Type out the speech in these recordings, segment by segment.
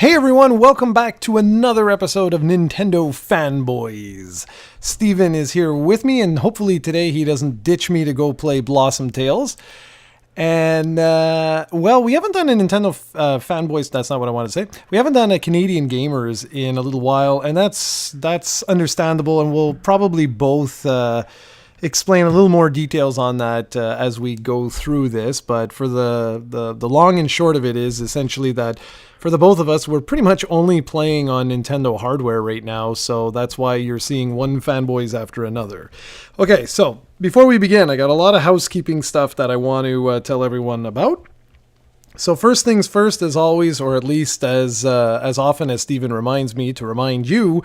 Hey everyone, welcome back to another episode of Nintendo Fanboyz. Steven is here with me, and hopefully today he doesn't ditch me to go play Blossom Tales. And, we haven't done a Nintendo Fanboyz, that's not what I want to say. We haven't done a Canadian Gamers in a little while, and that's understandable, and we'll probably both explain a little more details on that as we go through this. But for the long and short of it is essentially that for the both of us, we're pretty much only playing on Nintendo hardware right now, so that's why you're seeing one Fanboyz after another. Okay, so before we begin, I got a lot of housekeeping stuff that I want to tell everyone about. So first things first, as always, or at least as often as Steven reminds me to remind you,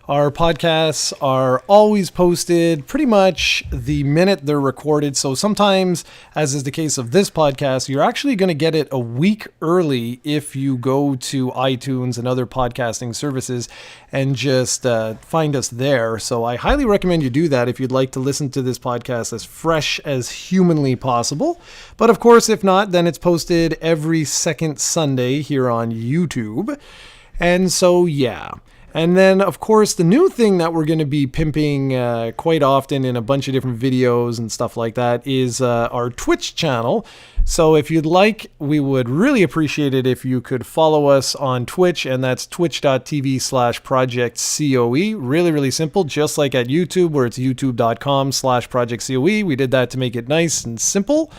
our podcasts are always posted pretty much the minute they're recorded. So sometimes, as is the case of this podcast, you're actually going to get it a week early if you go to iTunes and other podcasting services and just find us there. So I highly recommend you do that if you'd like to listen to this podcast as fresh as humanly possible. But of course, if not, then it's posted every second Sunday here on YouTube. And so, yeah. And then, of course, the new thing that we're going to be pimping quite often in a bunch of different videos and stuff like that is our Twitch channel. So if you'd like, we would really appreciate it if you could follow us on Twitch, and that's twitch.tv/projectcoe. Really, really simple, just like at YouTube, where it's youtube.com/projectcoe. We did that to make it nice and simple.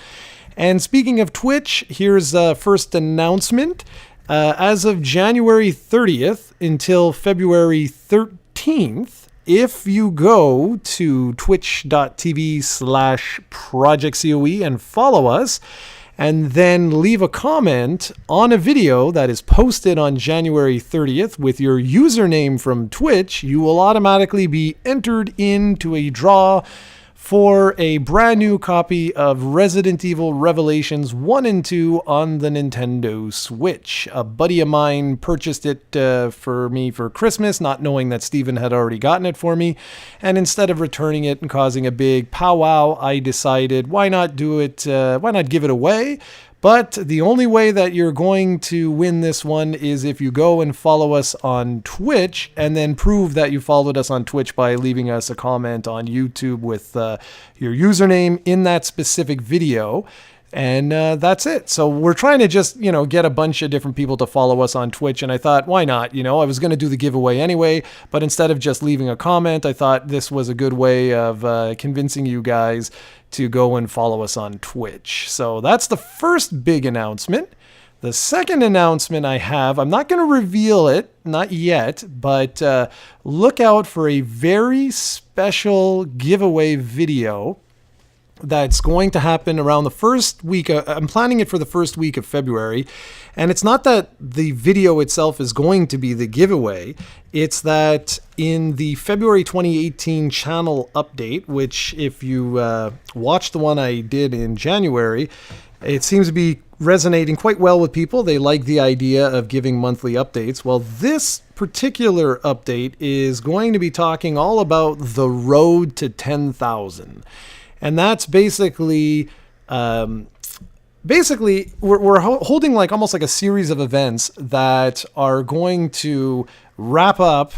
And speaking of Twitch, here's the first announcement. As of January 30th until February 13th, if you go to twitch.tv/projectcoe and follow us, and then leave a comment on a video that is posted on January 30th with your username from Twitch, you will automatically be entered into a draw for a brand new copy of Resident Evil Revelations 1 and 2 on the Nintendo Switch. A buddy of mine purchased it for me for Christmas, not knowing that Steven had already gotten it for me. And instead of returning it and causing a big powwow, I decided, why not do it? Why not give it away? But the only way that you're going to win this one is if you go and follow us on Twitch, and then prove that you followed us on Twitch by leaving us a comment on YouTube with your username in that specific video. And that's it. So we're trying to just, get a bunch of different people to follow us on Twitch. And I thought, why not? I was going to do the giveaway anyway. But instead of just leaving a comment, I thought this was a good way of convincing you guys to go and follow us on Twitch. So that's the first big announcement. The second announcement I have, I'm not going to reveal it, not yet, but look out for a very special giveaway video that's going to happen around the first week. I'm planning it for the first week of February. And it's not that the video itself is going to be the giveaway. It's that in the February 2018 channel update, which if you watch the one I did in January, it seems to be resonating quite well with people. They like the idea of giving monthly updates. Well, this particular update is going to be talking all about the road to 10,000. And that's basically we're holding almost like a series of events that are going to wrap up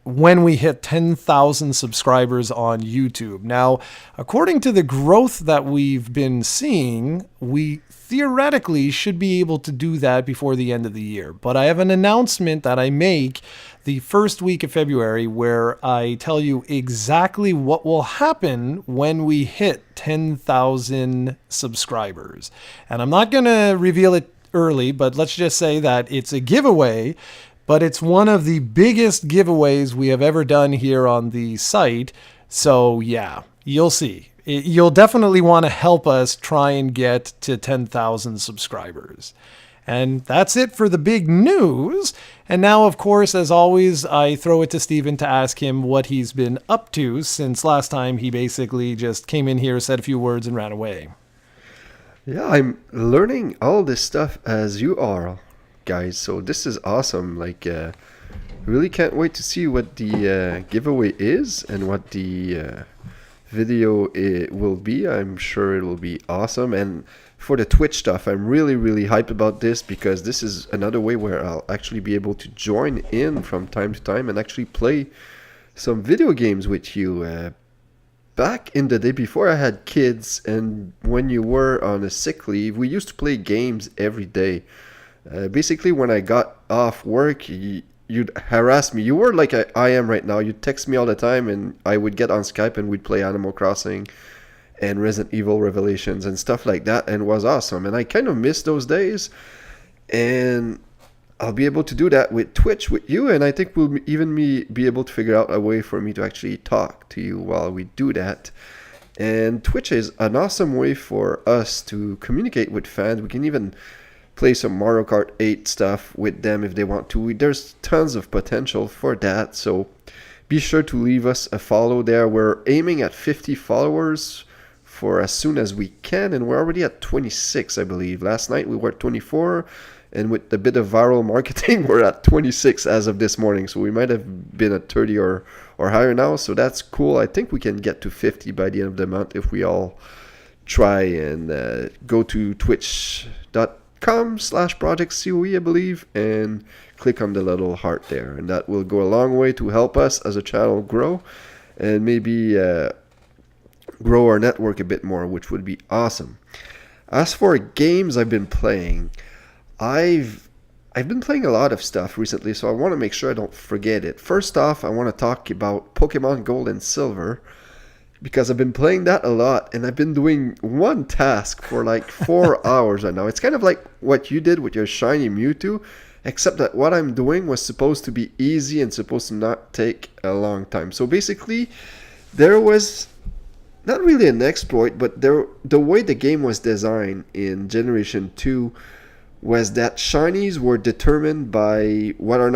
when we hit 10,000 subscribers on YouTube. Now, according to the growth that we've been seeing, we theoretically should be able to do that before the end of the year. But I have an announcement that I make the first week of February where I tell you exactly what will happen when we hit 10,000 subscribers. And I'm not going to reveal it early, but let's just say that it's a giveaway, but it's one of the biggest giveaways we have ever done here on the site. So yeah, you'll see. You'll definitely want to help us try and get to 10,000 subscribers. And that's it for the big news. And now, of course, as always, I throw it to Steven to ask him what he's been up to since last time he basically just came in here, said a few words, and ran away. Yeah, I'm learning all this stuff as you are, guys. So this is awesome. Really can't wait to see what the giveaway is and what the video it will be. I'm sure it will be awesome. And for the Twitch stuff, I'm really, really hyped about this because this is another way where I'll actually be able to join in from time to time and actually play some video games with you. Back in the day before I had kids and when you were on a sick leave, we used to play games every day. Basically, when I got off work, you'd harass me. You were like I am right now. You'd text me all the time and I would get on Skype and we'd play Animal Crossing and Resident Evil Revelations and stuff like that, and it was awesome. And I kind of miss those days, and I'll be able to do that with Twitch with you, and I think we'll even be able to figure out a way for me to actually talk to you while we do that. And Twitch is an awesome way for us to communicate with fans. We can even play some Mario Kart 8 stuff with them if they want to. There's tons of potential for that, so be sure to leave us a follow there. We're aiming at 50 followers for as soon as we can, and we're already at 26, I believe. Last night we were at 24, and with a bit of viral marketing, we're at 26 as of this morning. So we might have been at 30 or higher now, so that's cool. I think we can get to 50 by the end of the month if we all try and go to twitch.com/projectcoe, I believe, and click on the little heart there, and that will go a long way to help us as a channel grow and maybe grow our network a bit more, which would be awesome. As for games I've been playing, I've been playing a lot of stuff recently, so I want to make sure I don't forget it. First off, I want to talk about Pokemon Gold and Silver, because I've been playing that a lot, and I've been doing one task for like 4 hours right now. It's kind of like what you did with your shiny Mewtwo, except that what I'm doing was supposed to be easy and supposed to not take a long time. So basically, there was not really an exploit, but the way the game was designed in Generation 2 was that shinies were determined by what are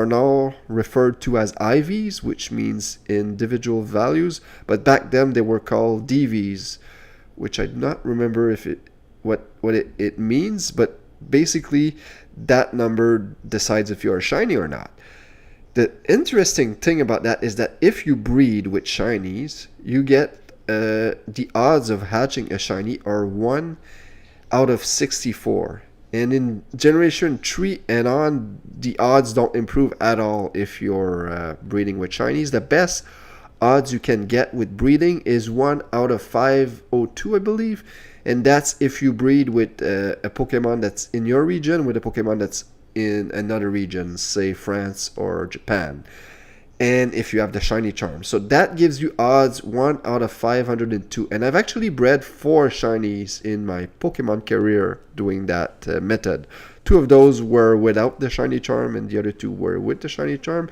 now referred to as IVs, which means individual values, but back then they were called DVs, which I do not remember what it means, but basically that number decides if you're shiny or not. The interesting thing about that is that if you breed with shinies, you get the odds of hatching a shiny are 1 out of 64. And in Generation 3 and on, the odds don't improve at all if you're breeding with shinies. The best odds you can get with breeding is 1 out of 502, I believe. And that's if you breed with a Pokemon that's in your region with a Pokemon that's in another region, say France or Japan, and if you have the shiny charm. So that gives you odds 1 out of 502, and I've actually bred 4 shinies in my Pokemon career doing that method. 2 of those were without the shiny charm and the other 2 were with the shiny charm,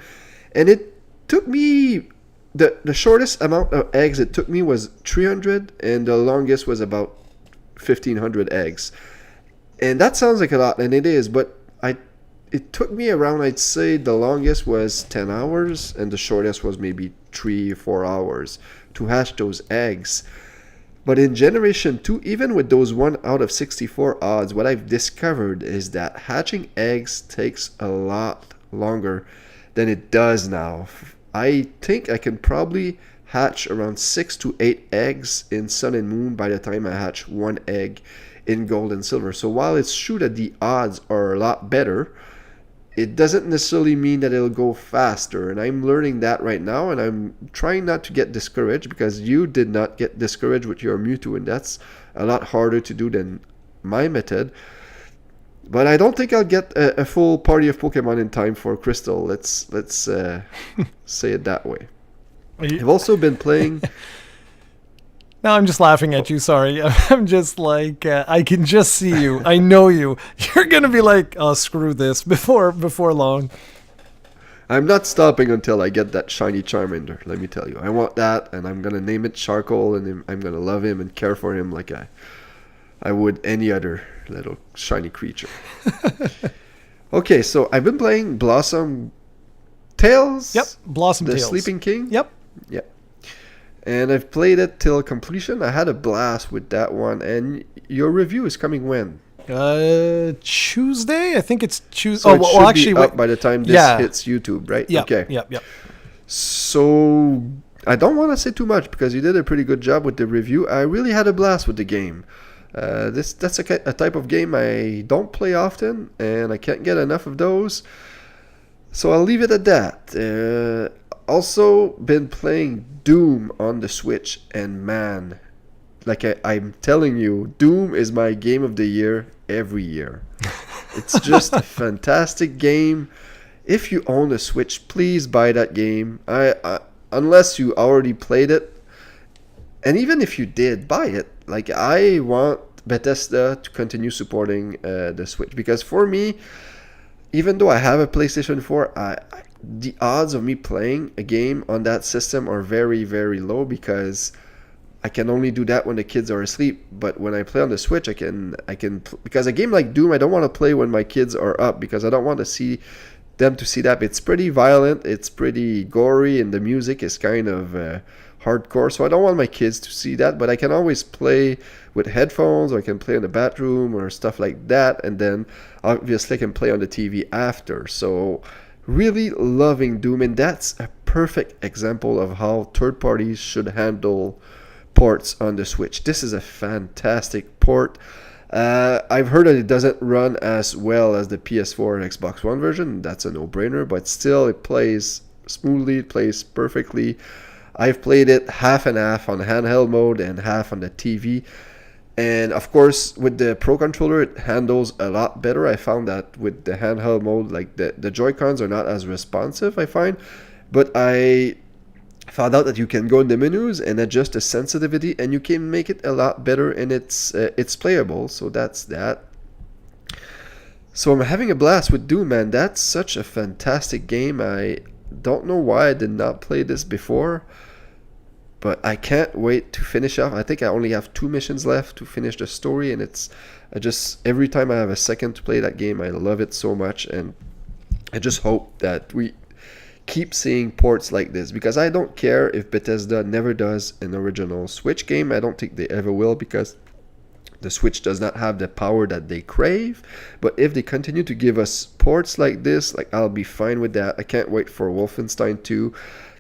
and it took me the shortest amount of eggs it took me was 300, and the longest was about 1500 eggs. And that sounds like a lot, and it is, but it took me around, I'd say the longest was 10 hours and the shortest was maybe 3-4 hours to hatch those eggs. But in Generation 2, even with those 1 out of 64 odds, what I've discovered is that hatching eggs takes a lot longer than it does now. I think I can probably hatch around 6 to 8 eggs in Sun and Moon by the time I hatch 1 egg in Gold and Silver. So while it's true that the odds are a lot better, it doesn't necessarily mean that it'll go faster, and I'm learning that right now, and I'm trying not to get discouraged, because you did not get discouraged with your Mewtwo, and that's a lot harder to do than my method. But I don't think I'll get a full party of Pokemon in time for Crystal. Let's say it that way. I've also been playing... No, I'm just laughing at you. Sorry. I'm just like, I can just see you. I know you. You're going to be like, oh, screw this before long. I'm not stopping until I get that shiny Charmander, let me tell you. I want that, and I'm going to name it Charcoal, and I'm going to love him and care for him like I would any other little shiny creature. Okay, so I've been playing Blossom Tales. Yep, Blossom Tales. The Sleeping King. Yep. And I've played it till completion. I had a blast with that one. And your review is coming when? Tuesday? I think it's Tuesday. So it should be up by the time this hits YouTube, right? Yeah. Okay. Yep. So I don't want to say too much because you did a pretty good job with the review. I really had a blast with the game. That's a type of game I don't play often, and I can't get enough of those. So I'll leave it at that. Also been playing Doom on the Switch, and man, like I'm telling you, Doom is my game of the year every year. It's just a fantastic game. If you own a Switch, please buy that game. Unless you already played it, and even if you did, buy it. Like, I want Bethesda to continue supporting the Switch, because for me, even though I have a PlayStation 4, the odds of me playing a game on that system are very, very low, because I can only do that when the kids are asleep. But when I play on the Switch, I can because a game like Doom, I don't want to play when my kids are up, because I don't want to see them to see that. It's pretty violent, it's pretty gory, and the music is kind of hardcore, so I don't want my kids to see that. But I can always play with headphones, or I can play in the bathroom or stuff like that, and then obviously I can play on the TV after. So really loving Doom, and that's a perfect example of how third parties should handle ports on the Switch. This is a fantastic port. I've heard that it doesn't run as well as the PS4 and Xbox One version. That's a no-brainer, but still it plays smoothly, it plays perfectly. I've played it half and half on handheld mode and half on the TV. And of course, with the Pro Controller, it handles a lot better. I found that with the handheld mode, like the Joy-Cons are not as responsive, I find. But I found out that you can go in the menus and adjust the sensitivity, and you can make it a lot better, and it's playable. So that's that. So I'm having a blast with Doom, man. That's such a fantastic game. I don't know why I did not play this before, but I can't wait to finish off. I think I only have 2 missions left to finish the story, and every time I have a second to play that game, I love it so much, and I just hope that we keep seeing ports like this, because I don't care if Bethesda never does an original Switch game. I don't think they ever will, because the Switch does not have the power that they crave. But if they continue to give us ports like this, like, I'll be fine with that. I can't wait for Wolfenstein 2.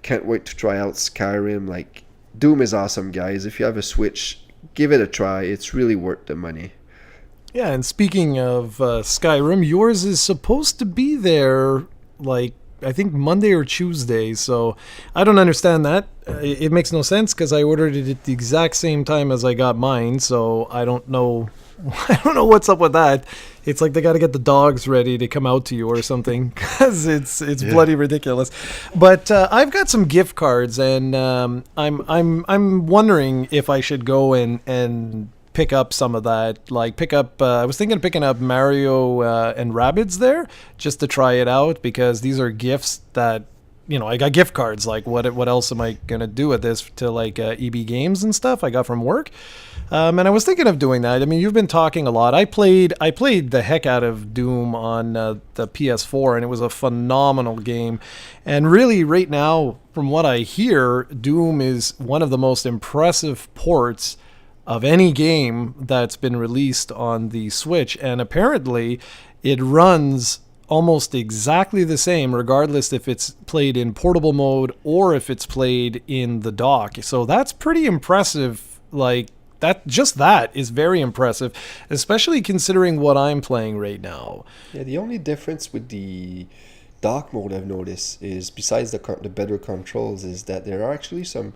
Can't wait to try out Skyrim. Like, Doom is awesome, guys. If you have a Switch, give it a try. It's really worth the money. Yeah, and speaking of Skyrim, yours is supposed to be there, like, I think Monday or Tuesday, so I don't understand that. It makes no sense, because I ordered it at the exact same time as I got mine, so I don't know what's up with that. It's like they got to get the dogs ready to come out to you or something, because it's bloody ridiculous. But I've got some gift cards, and I'm wondering if I should go and pick up some of that. Like, I was thinking of picking up Mario and Rabbids there, just to try it out, because these are gifts that, I got gift cards. Like, what else am I gonna do with this, to like EB Games and stuff I got from work. And I was thinking of doing that. I mean, you've been talking a lot. I played the heck out of Doom on the PS4, and it was a phenomenal game. And really, right now, from what I hear, Doom is one of the most impressive ports of any game that's been released on the Switch. And apparently, it runs almost exactly the same, regardless if it's played in portable mode or if it's played in the dock. So that's pretty impressive. Like, that is very impressive, especially considering what I'm playing right now. Yeah, the only difference with the dock mode I've noticed is, besides the better controls, is that there are actually some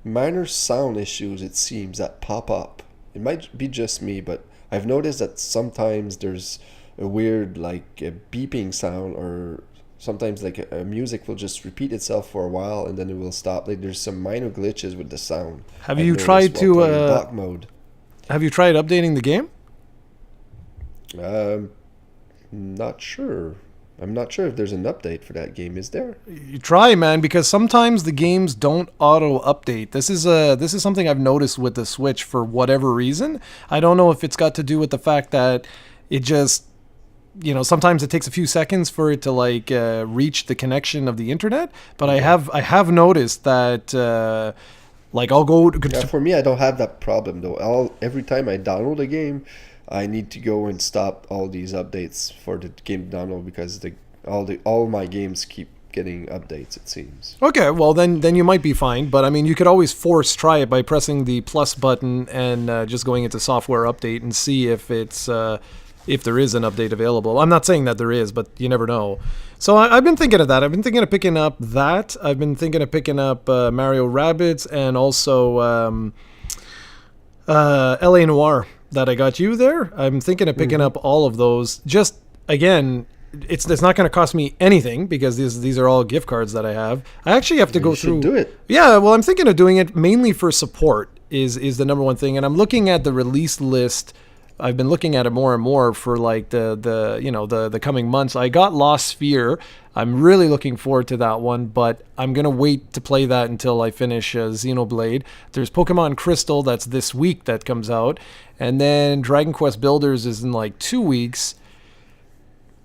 minor sound issues, it seems, that pop up. It might be just me, but I've noticed that sometimes there's a weird, like, a beeping sound, or sometimes like a music will just repeat itself for a while and then it will stop. Like, there's some minor glitches with the sound. Have you tried dock mode? Have you tried updating the game? Not sure. I'm not sure if there's an update for that game. Is there? You try, man, because sometimes the games don't auto update. This is something I've noticed with the Switch for whatever reason. I don't know if it's got to do with the fact that it just, sometimes it takes a few seconds for it to like reach the connection of the internet. But I have noticed that like I'll go. For me, I don't have that problem though. Every time I download a game, I need to go and stop all these updates for the game to download, because all my games keep getting updates, it seems. Okay, well then you might be fine. But I mean, you could always force try it by pressing the plus button and just going into software update and see if it's if there is an update available. I'm not saying that there is, but you never know. So I've been thinking of that. I've been thinking of picking up that. I've been thinking of picking up Mario Rabbids and also LA Noire that I got you there. I'm thinking of picking up all of those. Just again, it's not going to cost me anything because these are all gift cards that I have. I actually have to go through. Do it. Yeah, well, I'm thinking of doing it mainly for support is the number one thing, and I'm looking at the release list. I've been looking at it more and more for like the coming months. I got Lost Sphere. I'm really looking forward to that one, but I'm gonna wait to play that until I finish Xenoblade. There's Pokemon Crystal that's this week that comes out, and then Dragon Quest Builders is in like 2 weeks.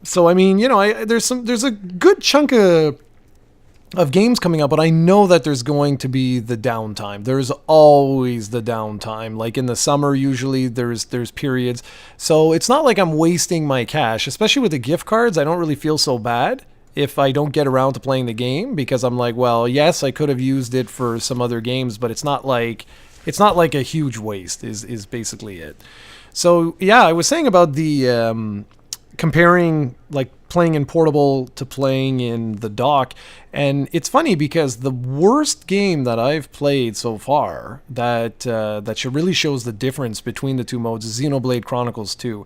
So I mean, there's a good chunk of games coming out, but I know that there's going to be the downtime. There's always the downtime. Like in the summer, usually there's periods. So it's not like I'm wasting my cash, especially with the gift cards. I don't really feel so bad if I don't get around to playing the game because I'm like, well, yes, I could have used it for some other games, but it's not like a huge waste is basically it. So yeah, I was saying about the comparing like playing in portable to playing in the dock, and it's funny because the worst game that I've played so far that really shows the difference between the two modes is Xenoblade Chronicles 2.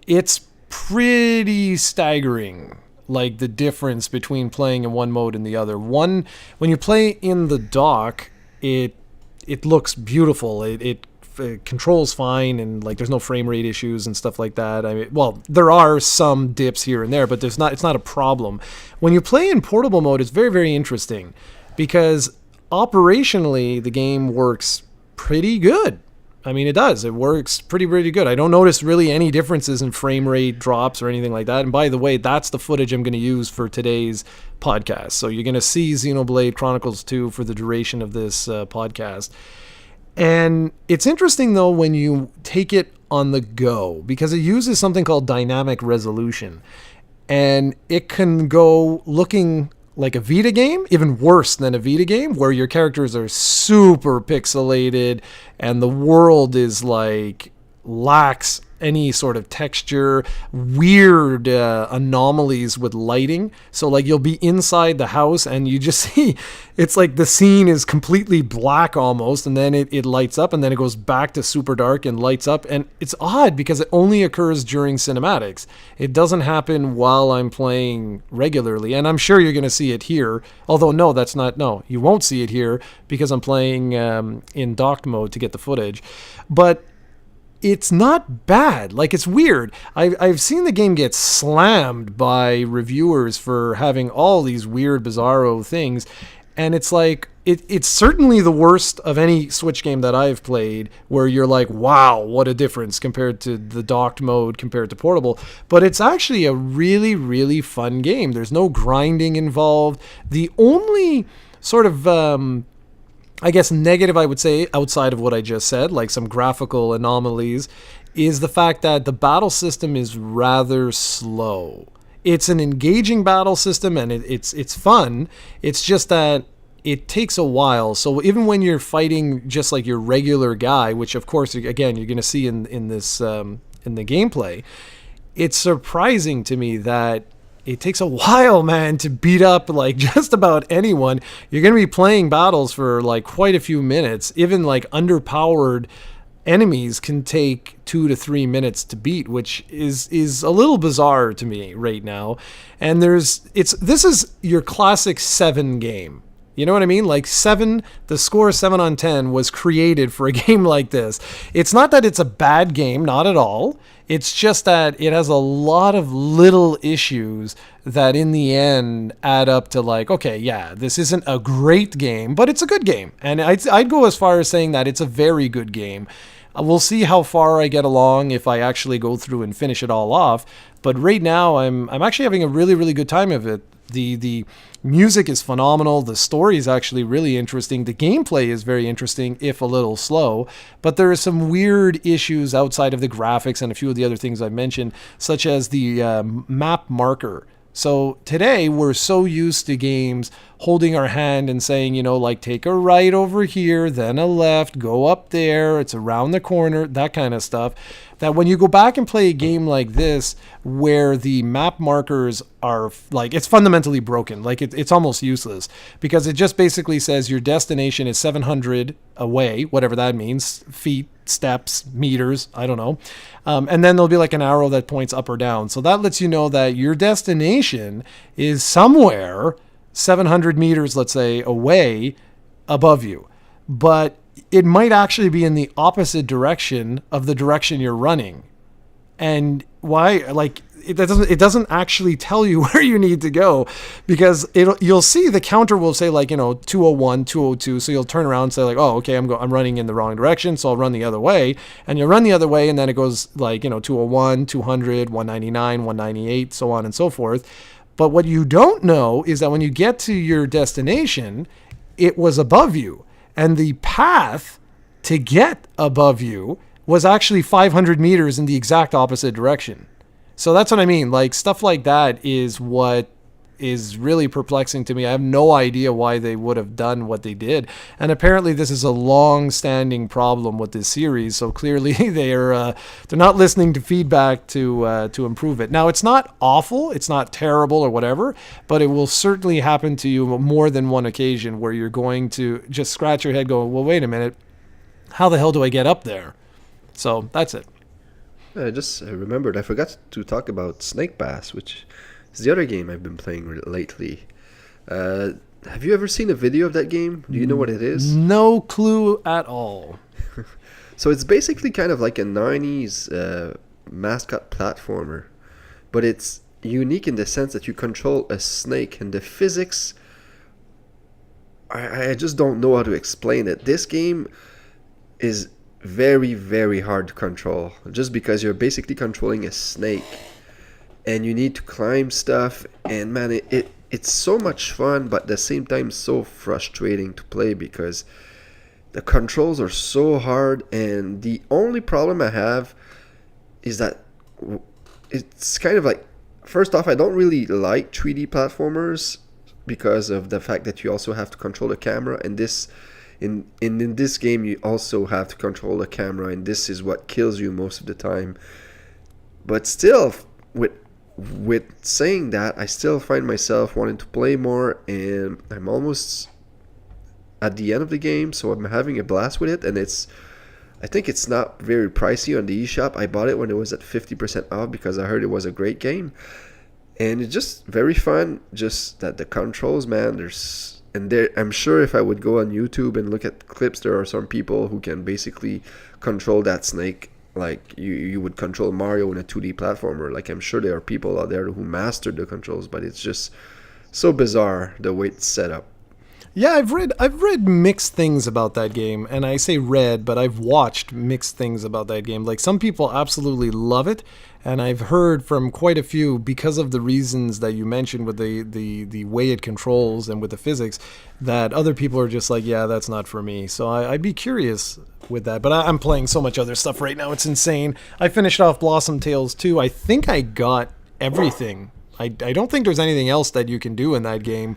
It's pretty staggering, like the difference between playing in one mode and the other. One, when you play in the dock, it looks beautiful. It controls fine, and like there's no frame rate issues and stuff like that. I mean, well, there are some dips here and there, but it's not a problem. When you play in portable mode, it's very, very interesting because operationally the game works pretty good. I mean, it does. It works pretty good. I don't notice really any differences in frame rate drops or anything like that. And by the way, that's the footage I'm going to use for today's podcast. So you're going to see Xenoblade Chronicles 2 for the duration of this podcast. And it's interesting, though, when you take it on the go, because it uses something called dynamic resolution. And it can go looking like a Vita game, even worse than a Vita game, where your characters are super pixelated and the world is like lacks any sort of texture, weird anomalies with lighting. So like you'll be inside the house and you just see it's like the scene is completely black almost, and then it lights up and then it goes back to super dark and lights up. And it's odd because it only occurs during cinematics. It doesn't happen while I'm playing regularly, and I'm sure you're going to see it here. Although no, you won't see it here because I'm playing in docked mode to get the footage. But it's not bad. Like, it's weird. I've seen the game get slammed by reviewers for having all these weird, bizarro things. And it's like, it's certainly the worst of any Switch game that I've played where you're like, wow, what a difference compared to the docked mode compared to portable. But it's actually a really, really fun game. There's no grinding involved. The only sort of I guess negative, I would say, outside of what I just said, like some graphical anomalies, is the fact that the battle system is rather slow. It's an engaging battle system and it's fun. It's just that it takes a while. So even when you're fighting just like your regular guy, which of course, again, you're going to see in this in the gameplay, it's surprising to me that it takes a while, man, to beat up like just about anyone. You're going to be playing battles for like quite a few minutes. Even like underpowered enemies can take 2 to 3 minutes to beat, which is a little bizarre to me right now. And this is your classic 7 game. You know what I mean? Like 7, the score 7 on 10 was created for a game like this. It's not that it's a bad game, not at all. It's just that it has a lot of little issues that in the end add up to like, okay, yeah, this isn't a great game, but it's a good game. And I'd go as far as saying that it's a very good game. We'll see how far I get along if I actually go through and finish it all off. But right now, I'm actually having a really, really good time of it. The music is phenomenal. The story is actually really interesting. The gameplay is very interesting, if a little slow. But there are some weird issues outside of the graphics and a few of the other things I mentioned, such as the map marker So today we're so used to games holding our hand and saying, like take a right over here, then a left, go up there, it's around the corner, that kind of stuff, that when you go back and play a game like this where the map markers are like, it's fundamentally broken, like it's almost useless, because it just basically says your destination is 700 away, whatever that means, feet, steps, meters, I don't know. And then there'll be like an arrow that points up or down. So that lets you know that your destination is somewhere 700 meters, let's say, away above you. But it might actually be in the opposite direction of the direction you're running. And why? Like, it doesn't actually tell you where you need to go, because you'll see the counter will say like 201, 202, so you'll turn around and say like, oh, okay, I'm running in the wrong direction, so I'll run the other way, and you'll run the other way, and then it goes like 201, 200, 199, 198, so on and so forth. But what you don't know is that when you get to your destination, it was above you, and the path to get above you was actually 500 meters in the exact opposite direction. So that's what I mean. Like, stuff like that is what is really perplexing to me. I have no idea why they would have done what they did. And apparently this is a long-standing problem with this series. So clearly they're not listening to feedback to improve it. Now, it's not awful, it's not terrible or whatever, but it will certainly happen to you more than one occasion where you're going to just scratch your head going, well, wait a minute, how the hell do I get up there? So that's it. I just remembered, I forgot to talk about Snake Pass, which is the other game I've been playing lately. Have you ever seen a video of that game? Do you know what it is? No clue at all. So it's basically kind of like a 90s mascot platformer, but it's unique in the sense that you control a snake, and the physics, I just don't know how to explain it. This game is very, very hard to control, just because you're basically controlling a snake and you need to climb stuff, and man, it's so much fun, but at the same time so frustrating to play because the controls are so hard. And the only problem I have is that it's kind of like, first off, I don't really like 3D platformers because of the fact that you also have to control the camera, and this in this game you also have to control the camera, and this is what kills you most of the time. But still, with saying that, I still find myself wanting to play more, and I'm almost at the end of the game, so I'm having a blast with it. And I think it's not very pricey on the eShop. I bought it when it was at 50% off because I heard it was a great game, and it's just very fun. Just that the controls, man, I'm sure if I would go on YouTube and look at clips, there are some people who can basically control that snake like you would control Mario in a 2D platformer. Like, I'm sure there are people out there who mastered the controls, but it's just so bizarre the way it's set up. Yeah, I've read mixed things about that game, and I say read, but I've watched mixed things about that game. Like, some people absolutely love it, and I've heard from quite a few, because of the reasons that you mentioned with the way it controls and with the physics, that other people are just like, yeah, that's not for me. So I'd be curious with that, but I'm playing so much other stuff right now, it's insane. I finished off Blossom Tales 2. I think I got everything. I don't think there's anything else that you can do in that game.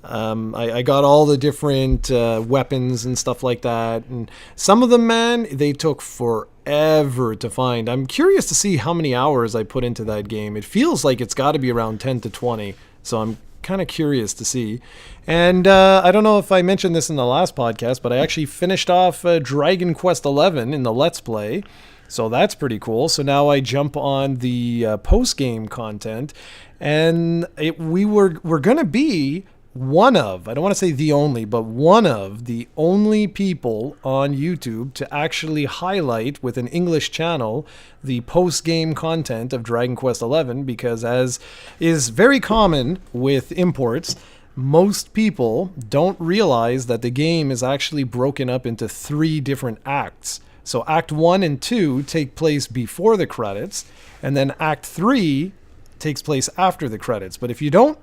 I got all the different weapons and stuff like that, and some of them, man, they took forever to find. I'm curious to see how many hours I put into that game. It feels like it's got to be around 10 to 20, so I'm kind of curious to see. And I don't know if I mentioned this in the last podcast, but I actually finished off Dragon Quest 11 in the Let's Play, so that's pretty cool. So now I jump on the post-game content, and we're going to be one of, I don't want to say the only, but one of the only people on YouTube to actually highlight with an English channel the post-game content of Dragon Quest XI, because as is very common with imports, most people don't realize that the game is actually broken up into 3 different acts. So Act 1 and 2 take place before the credits, and then Act 3 takes place after the credits. But if you don't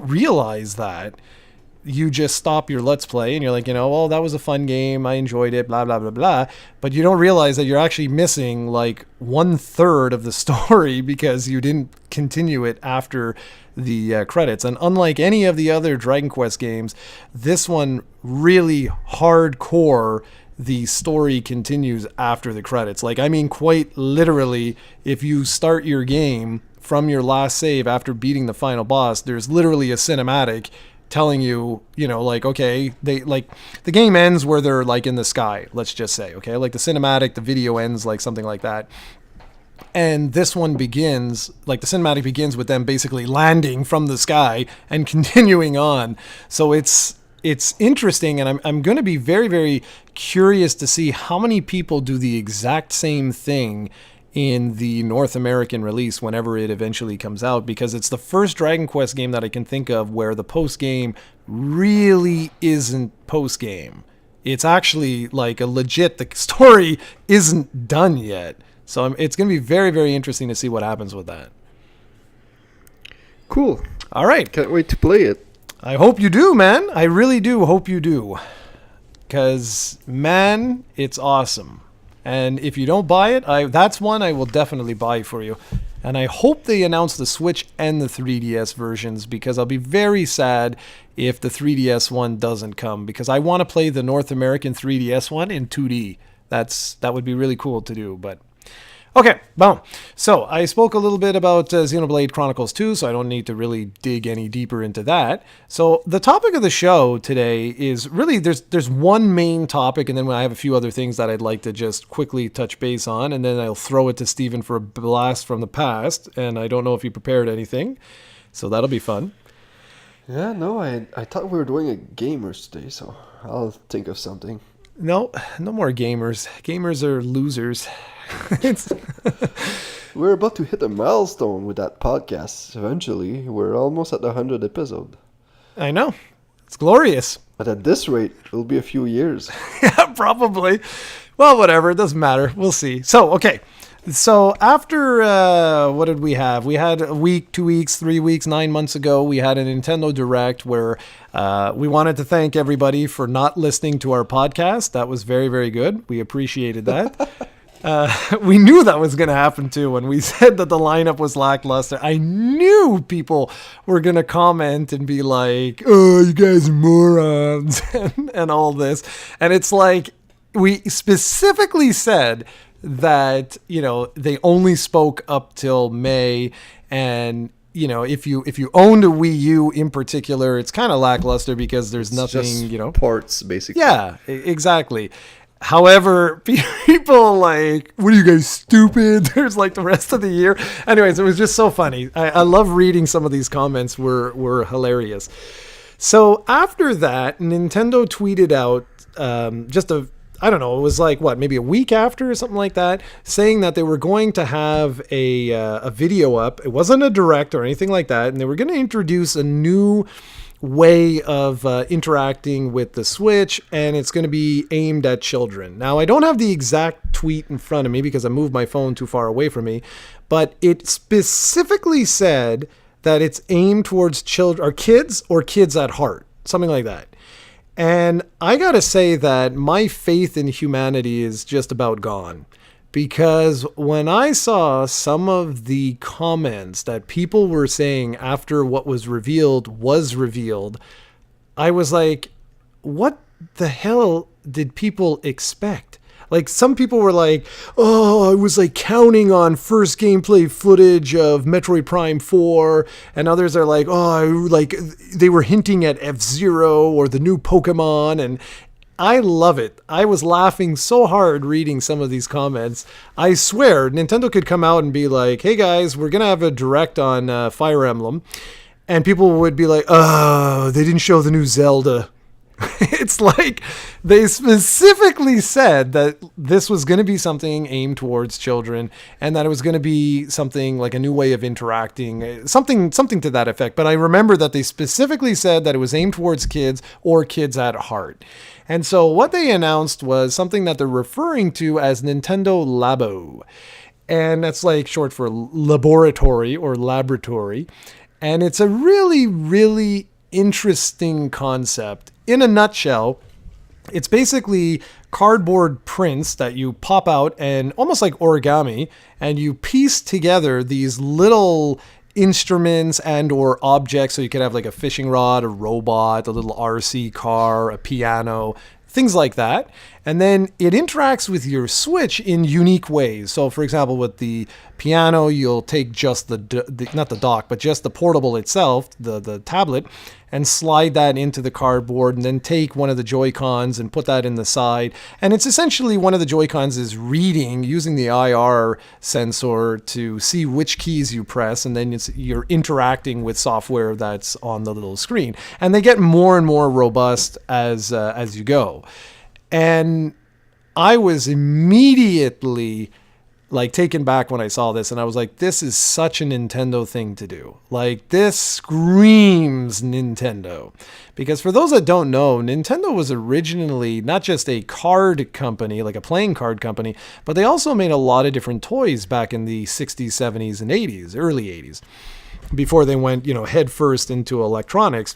realize that, you just stop your Let's Play and you're like, well, that was a fun game, I enjoyed it, blah, blah, blah, blah. But you don't realize that you're actually missing like 1/3 of the story because you didn't continue it after the credits. And unlike any of the other Dragon Quest games, this one really hardcore, the story continues after the credits. Like, I mean, quite literally, if you start your game from your last save after beating the final boss, there's literally a cinematic telling you, you know, like, okay, they like the game ends where they're like in the sky, let's just say, okay, like the cinematic, the video ends like something like that. And this one begins, like the cinematic begins with them basically landing from the sky and continuing on. So it's interesting, and I'm going to be very, very curious to see how many people do the exact same thing in the North American release whenever it eventually comes out, because it's the first Dragon Quest game that I can think of where the post-game really isn't post-game. It's actually like a legit, the story isn't done yet. So it's going to be very, very interesting to see what happens with that. Cool. All right. Can't wait to play it. I hope you do, man. I really do hope you do. Because, man, it's awesome. And if you don't buy it, that's one I will definitely buy for you. And I hope they announce the Switch and the 3DS versions, because I'll be very sad if the 3DS one doesn't come, because I want to play the North American 3DS one in 2D. That would be really cool to do, but... Okay, boom. So I spoke a little bit about Xenoblade Chronicles 2, so I don't need to really dig any deeper into that. So the topic of the show today is really, there's one main topic, and then I have a few other things that I'd like to just quickly touch base on, and then I'll throw it to Steven for a blast from the past, and I don't know if he prepared anything, so that'll be fun. Yeah, no, I thought we were doing a gamers day, so I'll think of something. No more gamers. Gamers are losers. We're about to hit a milestone with that podcast. Eventually, we're almost at the 100th episode. I know. It's glorious. But at this rate, it'll be a few years. Yeah, probably. Well, whatever. It doesn't matter. We'll see. So, okay. So after, what did we have? We had a week, 2 weeks, 3 weeks, 9 months ago, we had a Nintendo Direct where we wanted to thank everybody for not listening to our podcast. That was very, very good. We appreciated that. We knew that was going to happen too. When we said that the lineup was lackluster, I knew people were going to comment and be like, oh, you guys are morons and all this. And it's like, we specifically said that, you know, they only spoke up till May, and you know, if you owned a Wii U in particular, it's kind of lackluster because there's nothing, just you know, ports basically. Yeah, exactly. However, people like, what are you guys, stupid? There's like the rest of the year. Anyways, it was just so funny. I love reading some of these comments, were hilarious. So after that, Nintendo tweeted out I don't know, it was like, what, maybe a week after or something like that, saying that they were going to have a video up. It wasn't a direct or anything like that, and they were going to introduce a new way of interacting with the Switch, and it's going to be aimed at children. Now, I don't have the exact tweet in front of me because I moved my phone too far away from me, but it specifically said that it's aimed towards children, or kids at heart, something like that. And I gotta say that my faith in humanity is just about gone, because when I saw some of the comments that people were saying after what was revealed, I was like, what the hell did people expect? Like, some people were like, oh, I was like counting on first gameplay footage of Metroid Prime 4. And others are like, oh, like they were hinting at F-Zero or the new Pokemon. And I love it. I was laughing so hard reading some of these comments. I swear, Nintendo could come out and be like, hey guys, we're going to have a direct on Fire Emblem. And people would be like, oh, they didn't show the new Zelda. It's like they specifically said that this was going to be something aimed towards children, and that it was going to be something like a new way of interacting, something to that effect. But I remember that they specifically said that it was aimed towards kids or kids at heart. And so what they announced was something that they're referring to as Nintendo Labo. And that's like short for laboratory or laboratory. And it's a really, really interesting concept. In a nutshell, it's basically cardboard prints that you pop out and almost like origami, and you piece together these little instruments and or objects. So you could have like a fishing rod, a robot, a little RC car, a piano, things like that. And then it interacts with your Switch in unique ways. So for example, with the piano, you'll take just not the dock, but just the portable itself, the tablet, and slide that into the cardboard, and then take one of the Joy-Cons and put that in the side. And it's essentially one of the Joy-Cons is reading, using the IR sensor to see which keys you press, and then you're interacting with software that's on the little screen. And they get more and more robust as you go. And I was immediately like taken back when I saw this, and I was like, this is such a Nintendo thing to do. Like, this screams Nintendo. Because for those that don't know, Nintendo was originally not just a card company, like a playing card company, but they also made a lot of different toys back in the 60s, 70s, and 80s, early 80s, before they went, head first into electronics.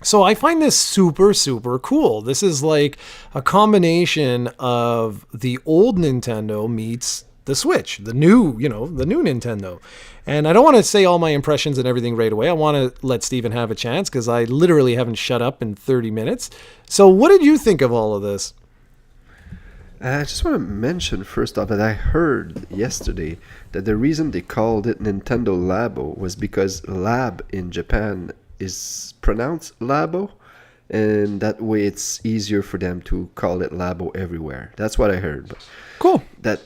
So I find this super, super cool. This is like a combination of the old Nintendo meets the Switch, the new Nintendo. And I don't want to say all my impressions and everything right away. I want to let Steven have a chance because I literally haven't shut up in 30 minutes. So what did you think of all of this? I just want to mention first off that I heard yesterday that the reason they called it Nintendo Labo was because lab in Japan is pronounced Labo, and that way it's easier for them to call it Labo everywhere. That's what I heard. But cool. That's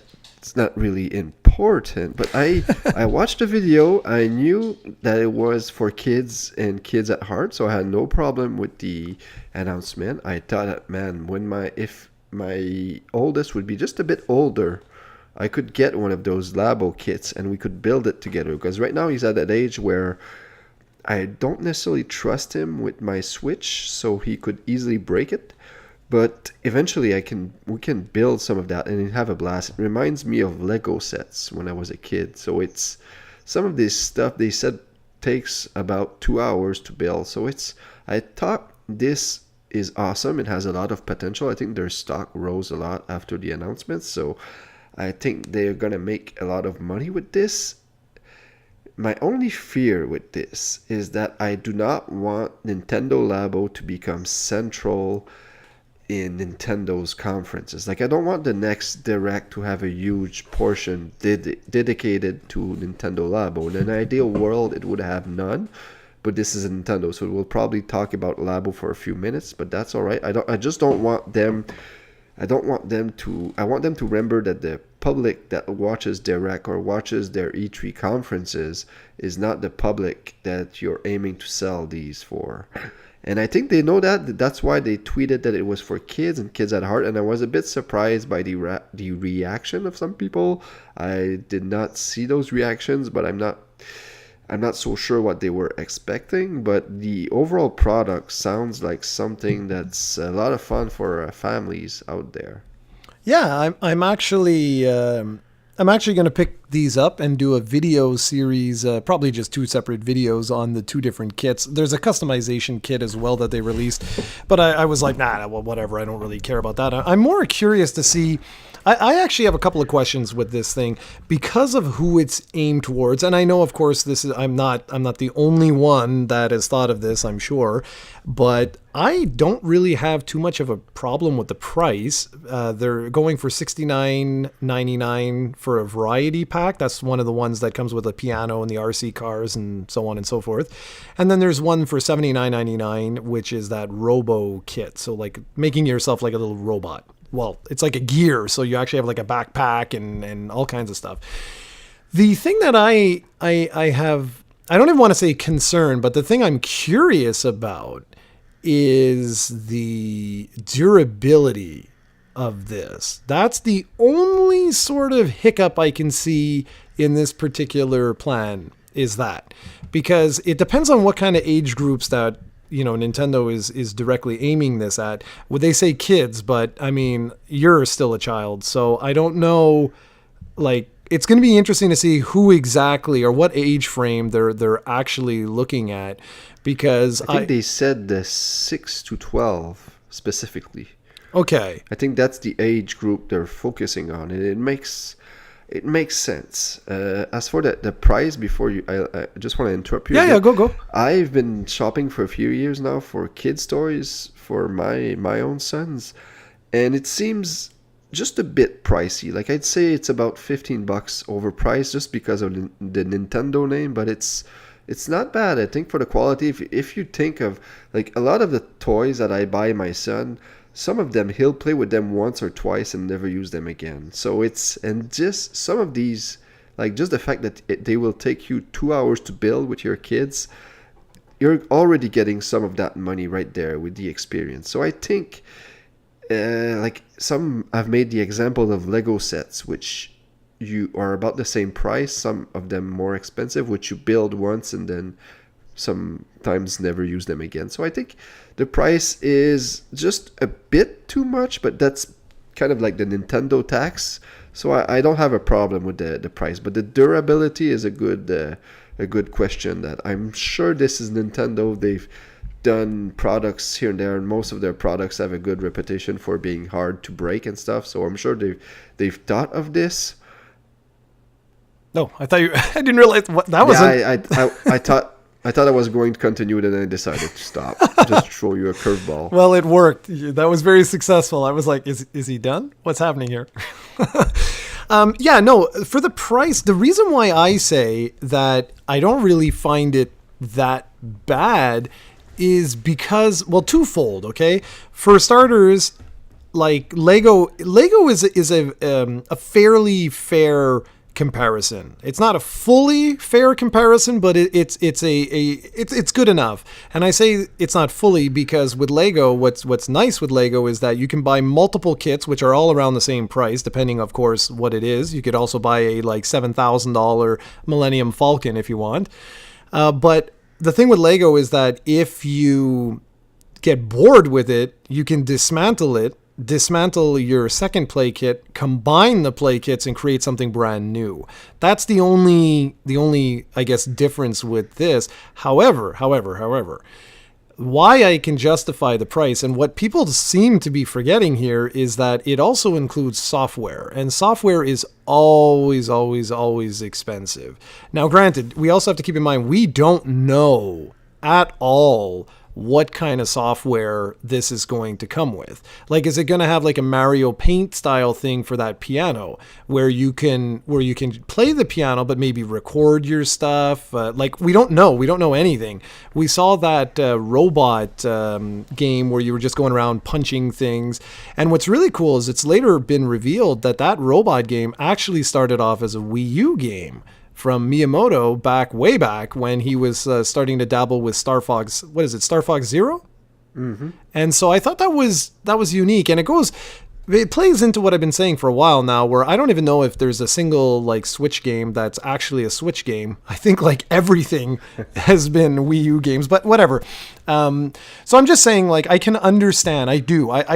not really important, but I watched the video. I knew that it was for kids and kids at heart, so I had no problem with the announcement. I thought that, man, if my oldest would be just a bit older, I could get one of those Labo kits and we could build it together, because right now he's at that age where I don't necessarily trust him with my Switch, so he could easily break it. But eventually we can build some of that and have a blast. It reminds me of Lego sets when I was a kid. So it's some of this stuff they said takes about 2 hours to build. So I thought this is awesome. It has a lot of potential. I think their stock rose a lot after the announcement. So I think they're going to make a lot of money with this. My only fear with this is that I do not want Nintendo Labo to become central in Nintendo's conferences. Like, I don't want the next Direct to have a huge portion dedicated to Nintendo Labo. In an ideal world, it would have none, but this is a Nintendo, so we'll probably talk about Labo for a few minutes, but that's all right. I want them to remember that the public that watches Direct or watches their E3 conferences is not the public that you're aiming to sell these for. And I think they know that. That's why they tweeted that it was for kids and kids at heart. And I was a bit surprised by the reaction of some people. I did not see those reactions, but I'm not so sure what they were expecting. But the overall product sounds like something that's a lot of fun for families out there. Yeah, I'm actually going to pick these up and do a video series, probably just 2 separate videos on the 2 different kits. There's a customization kit as well that they released, but I was like, nah, well, whatever. I don't really care about that. I'm more curious to see. I actually have a couple of questions with this thing because of who it's aimed towards. And I know, of course, I'm not the only one that has thought of this, I'm sure, but I don't really have too much of a problem with the price. They're going for $69.99 for a variety pack. That's one of the ones that comes with a piano and the RC cars and so on and so forth. And then there's one for $79.99, which is that Robo kit. So like making yourself like a little robot. Well, it's like a gear, so you actually have like a backpack and all kinds of stuff. The thing that I have, I don't even want to say concern, but the thing I'm curious about is the durability of this. That's the only sort of hiccup I can see in this particular plan, is that. Because it depends on what kind of age groups that Nintendo is directly aiming this at. Would they say kids? But I mean, you're still a child, so I don't know. Like, it's going to be interesting to see who exactly or what age frame they're actually looking at, because I think they said the 6 to 12 specifically. Okay. I think that's the age group they're focusing on, and it makes it makes sense. As for the price, before I just want to interrupt you. Yeah, go. I've been shopping for a few years now for kids' toys for my own sons, and it seems just a bit pricey. Like I'd say it's about $15 overpriced just because of the Nintendo name, but it's not bad. I think for the quality, if you think of like a lot of the toys that I buy my son, some of them he'll play with them once or twice and never use them again. So and just some of these, like just the fact that they will take you 2 hours to build with your kids, you're already getting some of that money right there with the experience. So I think like some I've made the example of Lego sets, which you are about the same price, some of them more expensive, which you build once and then sometimes never use them again. So I think the price is just a bit too much, but that's kind of like the Nintendo tax. So I don't have a problem with the price, but the durability is a good question that I'm sure this is Nintendo. They've done products here and there, and most of their products have a good reputation for being hard to break and stuff. So I'm sure they've thought of this. No, I thought I didn't realize what that was. Yeah, I thought I was going to continue, and then I decided to stop. Just throw you a curveball. Well, it worked. That was very successful. I was like, is he done? What's happening here? Yeah, no, for the price, the reason why I say that I don't really find it that bad is because, well, twofold, okay? For starters, like Lego is a fairly fair comparison. It's not a fully fair comparison, but it's good enough. And I say it's not fully because with Lego, what's nice with Lego is that you can buy multiple kits, which are all around the same price, depending, of course, what it is. You could also buy a like $7,000 Millennium Falcon if you want. But the thing with Lego is that if you get bored with it, you can dismantle your second play kit, combine the play kits, and create something brand new. That's the only I guess difference with this. However, why I can justify the price, and what people seem to be forgetting here, is that it also includes software, and software is always expensive. Now, granted, we also have to keep in mind we don't know at all what kind of software this is going to come with. Like, is it going to have like a Mario Paint style thing for that piano where you can play the piano but maybe record your stuff? Like, we don't know anything. We saw that robot game where you were just going around punching things, and what's really cool is it's later been revealed that robot game actually started off as a Wii U game from Miyamoto way back when he was starting to dabble with Star Fox. What is it, Star Fox Zero? Mm-hmm. And so I thought that was unique, and it plays into what I've been saying for a while now, where I don't even know if there's a single like Switch game that's actually a Switch game. I think like everything has been Wii U games, but whatever. So I'm just saying, like, I can understand. I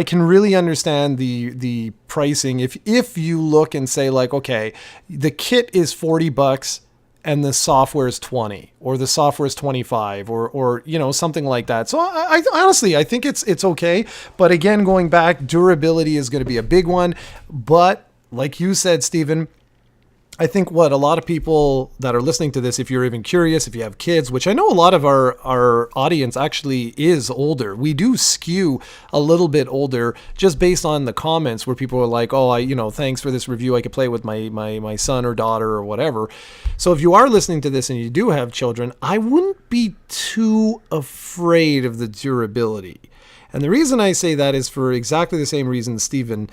can really understand the pricing if you look and say like, okay, the kit is $40 and the software is 20, or the software is 25, or you know, something like that. So I honestly, I think it's okay. But again, going back, durability is going to be a big one. But like you said, Steven, I think what a lot of people that are listening to this, if you're even curious, if you have kids, which I know a lot of our audience actually is older. We do skew a little bit older just based on the comments where people are like, oh, thanks for this review. I could play with my son or daughter or whatever. So if you are listening to this and you do have children, I wouldn't be too afraid of the durability. And the reason I say that is for exactly the same reason Steven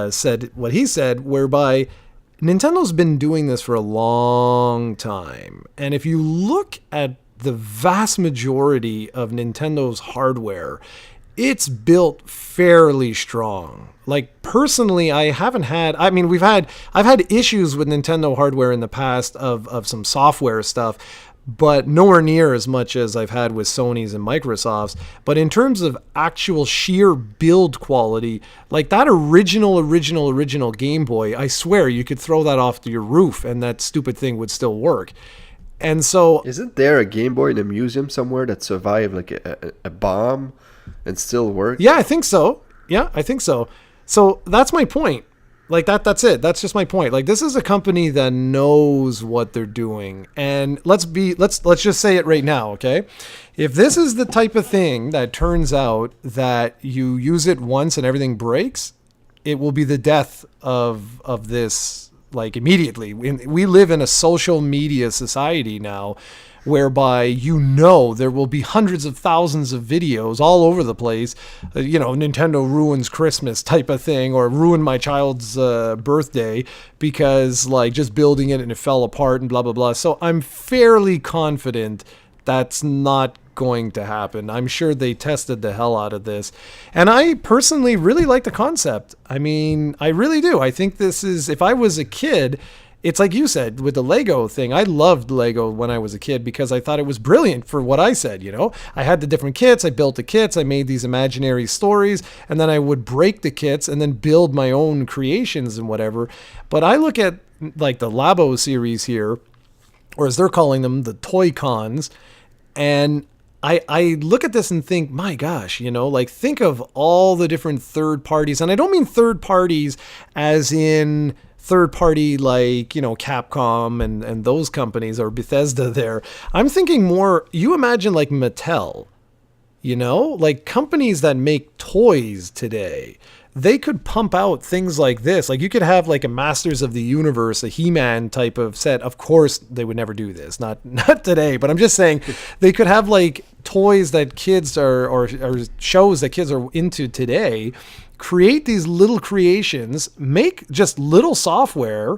said what he said, whereby Nintendo's been doing this for a long time. And if you look at the vast majority of Nintendo's hardware, it's built fairly strong. Like, personally, I've had issues with Nintendo hardware in the past of some software stuff, but nowhere near as much as I've had with Sony's and Microsoft's. But in terms of actual sheer build quality, like that original Game Boy, I swear you could throw that off to your roof and that stupid thing would still work. And so, isn't there a Game Boy in a museum somewhere that survived like a bomb and still works? Yeah, I think so. So that's my point. Like that's it. That's just my point. Like this is a company that knows what they're doing. And let's just say it right now, okay? If this is the type of thing that turns out that you use it once and everything breaks, it will be the death of this, like, immediately. We live in a social media society now, whereby there will be hundreds of thousands of videos all over the place, Nintendo ruins Christmas type of thing, or ruined my child's birthday because, like, just building it and it fell apart and blah blah blah. So I'm fairly confident that's not going to happen. I'm sure they tested the hell out of this. And I personally really like the concept. I mean, I really do. I think this is, if I was a kid, it's like you said with the Lego thing. I loved Lego when I was a kid because I thought it was brilliant for what I said, I had the different kits, I built the kits, I made these imaginary stories, and then I would break the kits and then build my own creations and whatever. But I look at, like, the Labo series here, or as they're calling them, the Toy Cons, and I look at this and think, my gosh, like, think of all the different third parties. And I don't mean third parties as in third party like, Capcom and those companies, or Bethesda there. I'm thinking more, you imagine like Mattel, like companies that make toys today. They could pump out things like this. Like, you could have like a Masters of the Universe, a He-Man type of set. Of course, they would never do this. Not today, but I'm just saying they could have like toys that kids or shows that kids are into today. Create these little creations, make just little software,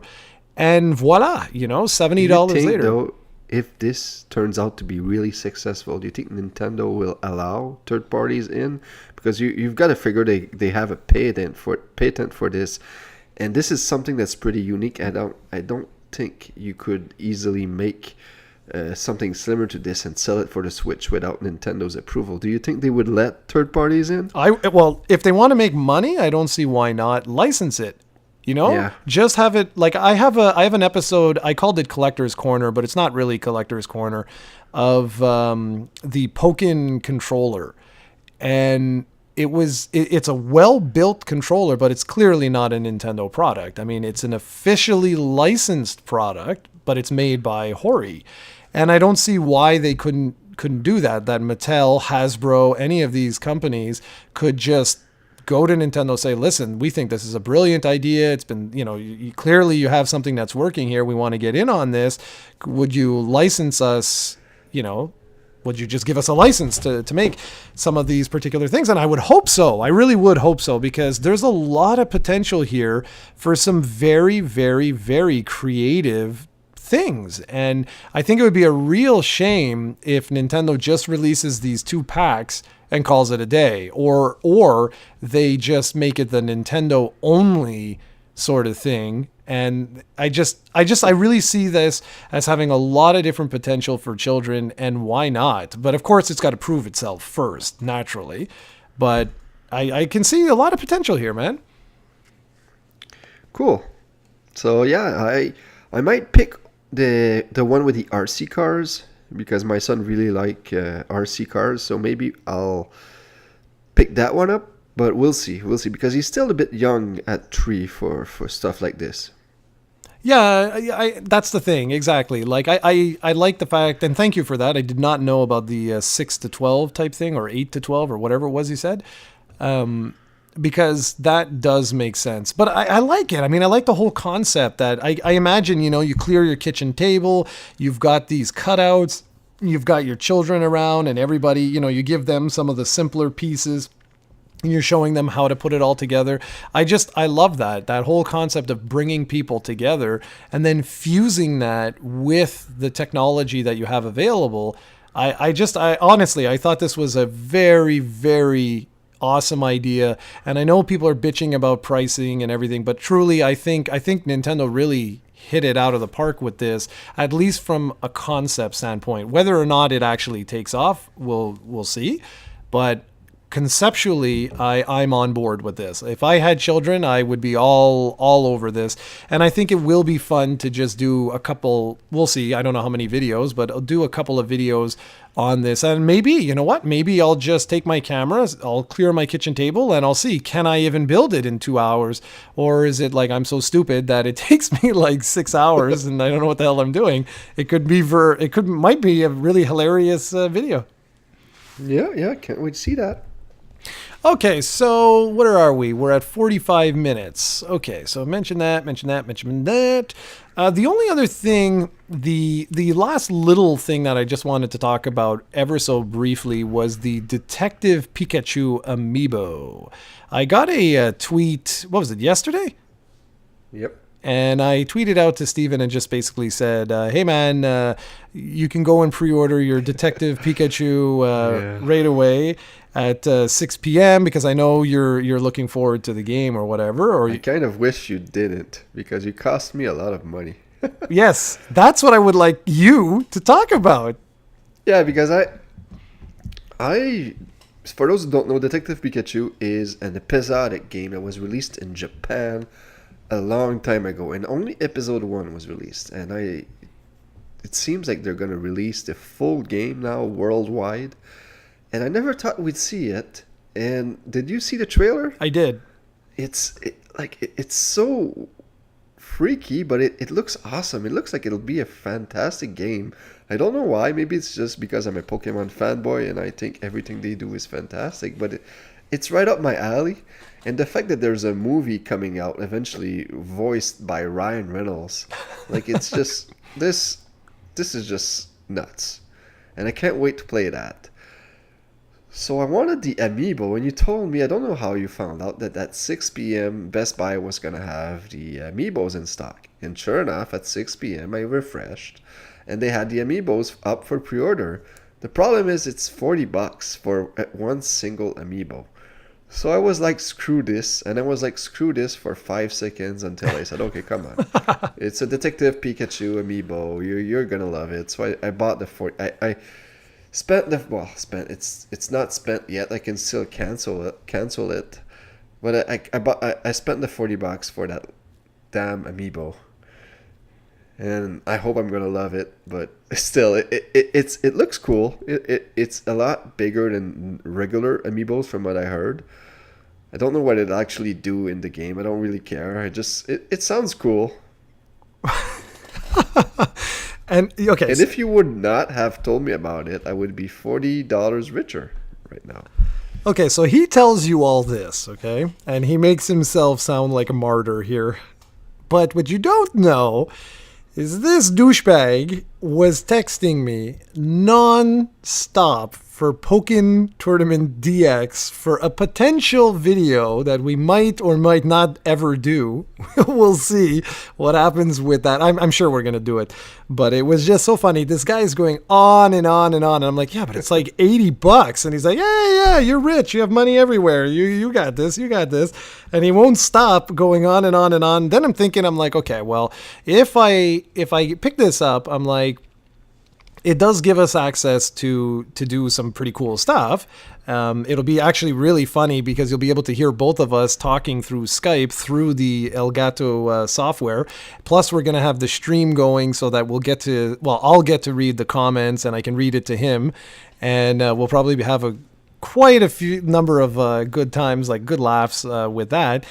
and voila, $70 later. Though, if this turns out to be really successful, do you think Nintendo will allow third parties in? Because you've got to figure they have a patent for this, and this is something that's pretty unique. I don't think you could easily make something similar to this and sell it for the Switch without Nintendo's approval. Do you think they would let third parties in? Well, if they want to make money, I don't see why not license it. Yeah. Just have it, like, I have an episode, I called it Collector's Corner, but it's not really Collector's Corner, of the Pokken controller. And it's a well-built controller, but it's clearly not a Nintendo product. I mean, it's an officially licensed product, but it's made by Hori. And I don't see why they couldn't do that Mattel, Hasbro, any of these companies could just go to Nintendo, say, listen, we think this is a brilliant idea. It's been, clearly you have something that's working here. We want to get in on this. Would you license us, would you just give us a license to make some of these particular things? And I would hope so. I really would hope so, because there's a lot of potential here for some very, very, very creative things. And I think it would be a real shame if Nintendo just releases these 2 packs and calls it a day, or they just make it the Nintendo only sort of thing. And I really see this as having a lot of different potential for children, and why not? But of course, it's got to prove itself first, naturally. But I can see a lot of potential here, man. Cool. So yeah, I might pick the one with the RC cars, because my son really like RC cars, so maybe I'll pick that one up. But we'll see, because he's still a bit young at 3 for stuff like this. Yeah, that's the thing, exactly. Like, I like the fact, and thank you for that. I did not know about the 6 to 12 type thing, or 8 to 12, or whatever it was you said, because that does make sense. But I like it. I mean, I like the whole concept that I imagine, you clear your kitchen table, you've got these cutouts, you've got your children around, and everybody, you give them some of the simpler pieces, and you're showing them how to put it all together. I love that whole concept of bringing people together and then fusing that with the technology that you have available. I honestly, I thought this was a very, very awesome idea. And I know people are bitching about pricing and everything, but truly, I think Nintendo really hit it out of the park with this, at least from a concept standpoint. Whether or not it actually takes off, we'll see. But conceptually, I'm on board with this. If I had children, I would be all over this. And I think it will be fun to just do a couple, we'll see, I don't know how many videos, but I'll do a couple of videos on this. And maybe, you know what, maybe I'll just take my camera, I'll clear my kitchen table, and I'll see, can I even build it in 2 hours? Or is it like I'm so stupid that it takes me like 6 hours and I don't know what the hell I'm doing? It might be a really hilarious video. Yeah, can't wait to see that. Okay, so where are we? We're at 45 minutes. Okay, so mention that. The only other thing, the last little thing that I just wanted to talk about ever so briefly was the Detective Pikachu amiibo. I got a tweet, what was it, yesterday? Yep. And I tweeted out to Steven and just basically said, hey man, you can go and pre-order your Detective Pikachu right away at 6 p.m. because I know you're looking forward to the game or whatever. Or I kind of wish you didn't, because you cost me a lot of money. Yes, that's what I would like you to talk about. Yeah, because I for those who don't know, Detective Pikachu is an episodic game that was released in Japan a long time ago, and only episode 1 was released. And it seems like they're going to release the full game now worldwide. And I never thought we'd see it. And did you see the trailer? I did. It's so freaky, but it looks awesome. It looks like it'll be a fantastic game. I don't know why. Maybe it's just because I'm a Pokemon fanboy and I think everything they do is fantastic. But it's right up my alley. And the fact that there's a movie coming out eventually voiced by Ryan Reynolds, like, it's just this is just nuts. And I can't wait to play that. So I wanted the amiibo, and you told me, I don't know how you found out, that at 6 p.m. Best Buy was going to have the amiibos in stock. And sure enough, at 6 p.m. I refreshed, and they had the amiibos up for pre-order. The problem is it's $40 for one single amiibo. So I was like, screw this. And I was like, screw this for 5 seconds until I said, okay, come on. It's a Detective Pikachu amiibo. You're going to love it. So I bought the 40. I spent it's not spent yet. I can still cancel it. But I spent the $40 for that damn amiibo. And I hope I'm gonna love it, but still, it looks cool. It's a lot bigger than regular amiibos, from what I heard. I don't know what it actually do in the game. I don't really care. It sounds cool. And okay, and if you would not have told me about it, I would be $40 richer right now. Okay, so he tells you all this, okay, and he makes himself sound like a martyr here. But what you don't know is this douchebag was texting me non-stop for Pokken Tournament DX for a potential video that we might or might not ever do. We'll see what happens with that. I'm sure we're going to do it. But it was just so funny. This guy is going on and on and on. And I'm like, yeah, but it's like $80. And he's like, yeah, you're rich. You have money everywhere. You got this. And he won't stop going on and on and on. Then I'm like, okay, well, if I pick this up, I'm like, it does give us access to do some pretty cool stuff. It'll be actually really funny because you'll be able to hear both of us talking through Skype through the Elgato software. Plus, we're going to have the stream going so that I'll get to read the comments and I can read it to him. And we'll probably have quite a few number of good times, like good laughs with that.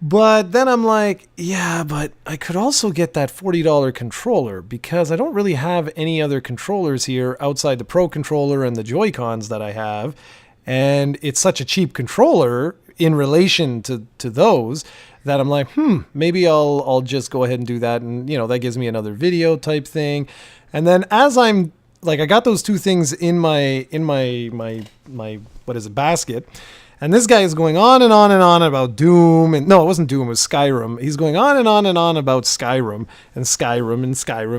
But then I'm like, yeah, but I could also get that $40 controller because I don't really have any other controllers here outside the Pro controller and the Joy-Cons that I have. And it's such a cheap controller in relation to those that I'm like, maybe I'll just go ahead and do that. And, that gives me another video type thing. And then as I'm like, I got those two things in my basket. And this guy is going on and on and on about Doom. And no, it wasn't Doom, it was Skyrim. He's going on and on and on about Skyrim.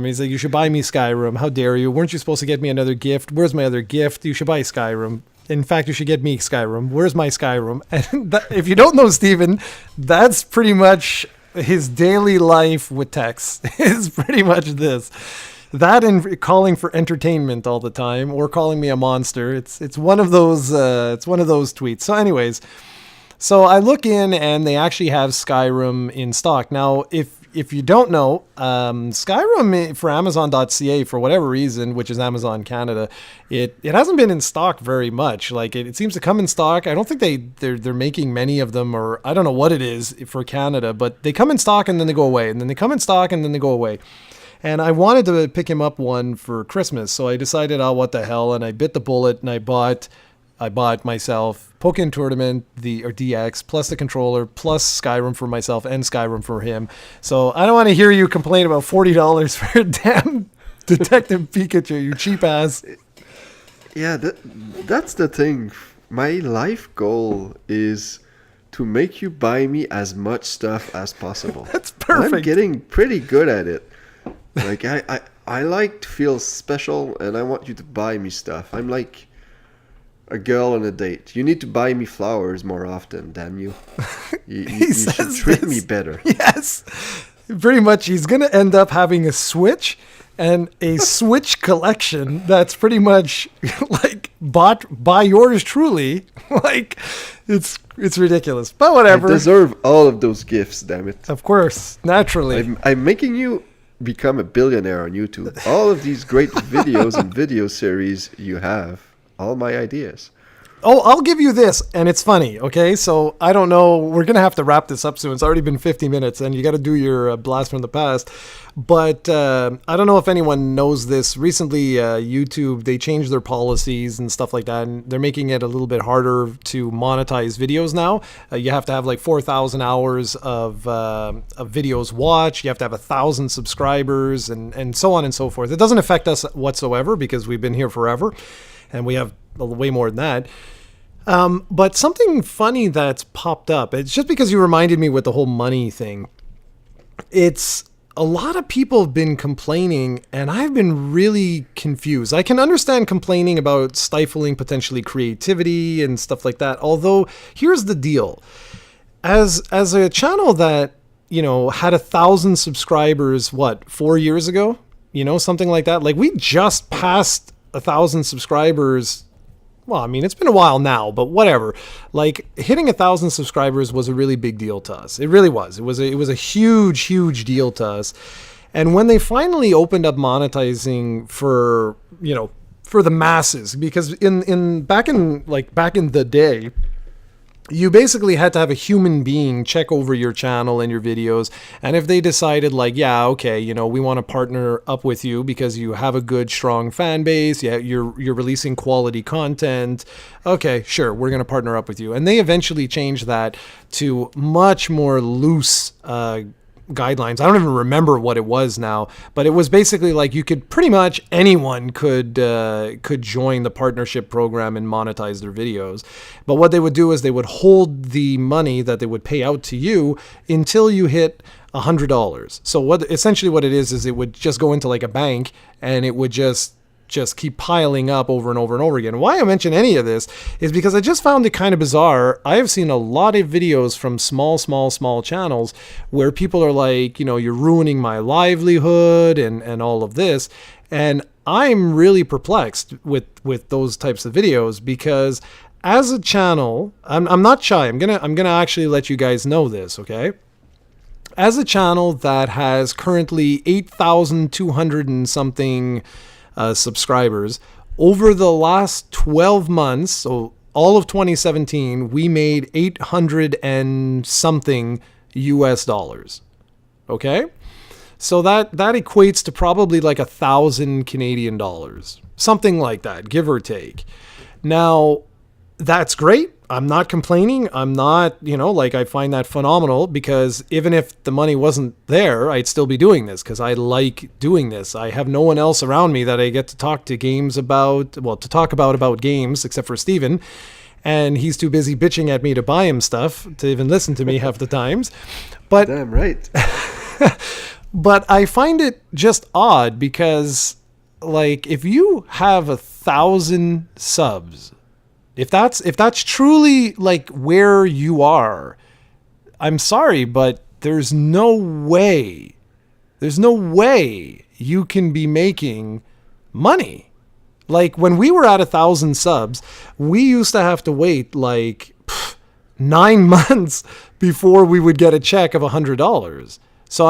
He's like, you should buy me Skyrim. How dare you? Weren't you supposed to get me another gift? Where's my other gift? You should buy Skyrim. In fact, you should get me Skyrim. Where's my Skyrim? And if you don't know Steven, that's pretty much his daily life with text. It's pretty much this. That and calling for entertainment all the time, or calling me a monster. It's one of those tweets. So anyways, so I look in and they actually have Skyrim in stock. Now, if you don't know, Skyrim for Amazon.ca, for whatever reason, which is Amazon Canada, it hasn't been in stock very much. Like it seems to come in stock. I don't think they're making many of them, or I don't know what it is for Canada, but they come in stock and then they go away, and then they come in stock and then they go away. And I wanted to pick him up one for Christmas, so I decided, oh, what the hell, and I bit the bullet and I bought myself Pokken Tournament, or DX, plus the controller, plus Skyrim for myself and Skyrim for him. So I don't want to hear you complain about $40 for a damn Detective Pikachu, you cheap ass. Yeah, that's the thing. My life goal is to make you buy me as much stuff as possible. That's perfect. I'm getting pretty good at it. Like I like to feel special, and I want you to buy me stuff. I'm like a girl on a date. You need to buy me flowers more often, damn you. You should treat me better. Yes. Pretty much he's going to end up having a Switch and a Switch collection that's pretty much like bought by yours truly. Like it's ridiculous. But whatever. I deserve all of those gifts, damn it. Of course, naturally. I'm making you become a billionaire on YouTube. All of these great videos and video series you have, all my ideas. Oh, I'll give you this, and it's funny, okay? So, I don't know, we're going to have to wrap this up soon. It's already been 50 minutes, and you got to do your blast from the past. But I don't know if anyone knows this. Recently, YouTube, they changed their policies and stuff like that, and they're making it a little bit harder to monetize videos now. You have to have like 4,000 hours of videos watched. You have to have 1,000 subscribers, and so on and so forth. It doesn't affect us whatsoever because we've been here forever, and we have way more than that. But something funny that's popped up, it's just because you reminded me with the whole money thing. It's a lot of people have been complaining, and I've been really confused. I can understand complaining about stifling potentially creativity and stuff like that. Although here's the deal. As a channel that, you know, had 1,000 subscribers, 4 years ago, you know, something like that. Like we just passed 1,000 subscribers. Well, I mean, it's been a while now, but whatever. Like hitting 1,000 subscribers was a really big deal to us. It really was. It was a huge deal to us. And when they finally opened up monetizing for the masses, because back in the day, you basically had to have a human being check over your channel and your videos. And if they decided like, yeah, okay, you know, we want to partner up with you because you have a good, strong fan base. Yeah, you're releasing quality content. Okay, sure, we're going to partner up with you. And they eventually changed that to much more loose guidelines. I don't even remember what it was now, but it was basically like you could pretty much anyone could join the partnership program and monetize their videos. But what they would do is they would hold the money that they would pay out to you until you hit $100. So essentially what it is it would just go into like a bank, and it would just keep piling up over and over and over again. Why I mention any of this is because I just found it kind of bizarre. I have seen a lot of videos from small channels where people are like, you know, you're ruining my livelihood and all of this. And I'm really perplexed with those types of videos because as a channel, I'm not shy. I'm gonna actually let you guys know this, okay? As a channel that has currently 8,200 and something subscribers, over the last 12 months, so all of 2017, we made 800 and something US dollars. Okay? So that equates to probably like 1,000 Canadian dollars. Something like that, give or take. Now, that's great. I'm not complaining. I'm not, I find that phenomenal because even if the money wasn't there, I'd still be doing this because I like doing this. I have no one else around me that I get to talk to talk about games except for Steven. And he's too busy bitching at me to buy him stuff to even listen to me half the times. But damn right. But I find it just odd because like if you have 1,000 subs, if that's truly like where you are, I'm sorry, but there's no way you can be making money. Like when we were at 1,000 subs, we used to have to wait like 9 months before we would get a check of $100. So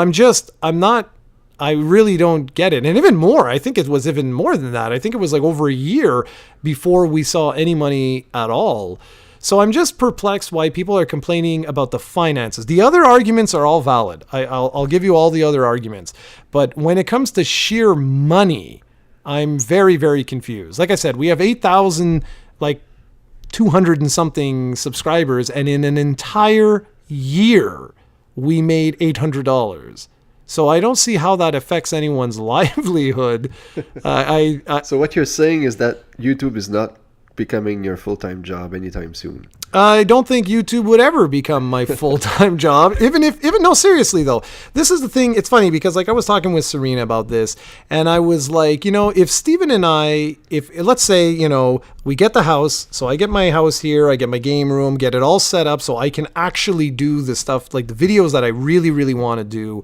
I really don't get it. And even more, I think it was even more than that. I think it was like over a year before we saw any money at all. So I'm just perplexed why people are complaining about the finances. The other arguments are all valid. I'll give you all the other arguments. But when it comes to sheer money, I'm very, very confused. Like I said, we have 8,000, like 200 and something subscribers. And in an entire year, we made $800. So I don't see how that affects anyone's livelihood. So what you're saying is that YouTube is not becoming your full-time job anytime soon. I don't think YouTube would ever become my full-time job. No, seriously though, this is the thing. It's funny because like I was talking with Serena about this and I was like, if Steven and if let's say, we get the house, so I get my house here, I get my game room, get it all set up so I can actually do the stuff like the videos that I really, really want to do.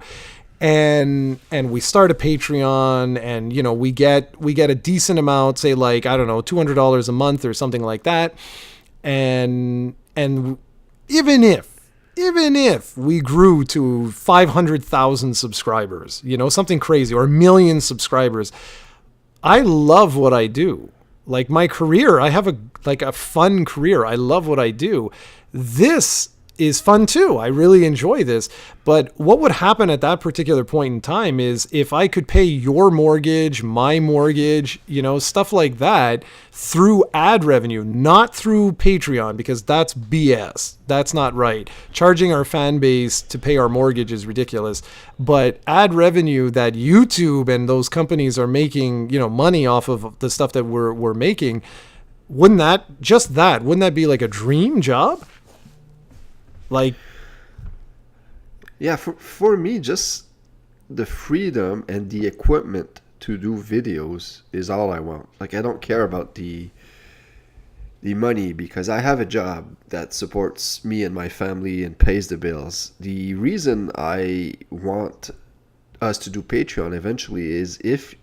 And we start a Patreon and, we get a decent amount, say like, I don't know, $200 a month or something like that. And even if we grew to 500,000 subscribers, something crazy, or 1 million subscribers, I love what I do. Like my career, I have a fun career. I love what I do. This is fun too. I really enjoy this. But what would happen at that particular point in time is if I could pay your mortgage, my mortgage, stuff like that through ad revenue, not through Patreon, because that's BS. That's not right. Charging our fan base to pay our mortgage is ridiculous. But ad revenue that YouTube and those companies are making, money off of the stuff that we're making, wouldn't that be like a dream job? Like, yeah, for me, just the freedom and the equipment to do videos is all I want. Like, I don't care about the money because I have a job that supports me and my family and pays the bills. The reason I want us to do Patreon eventually is if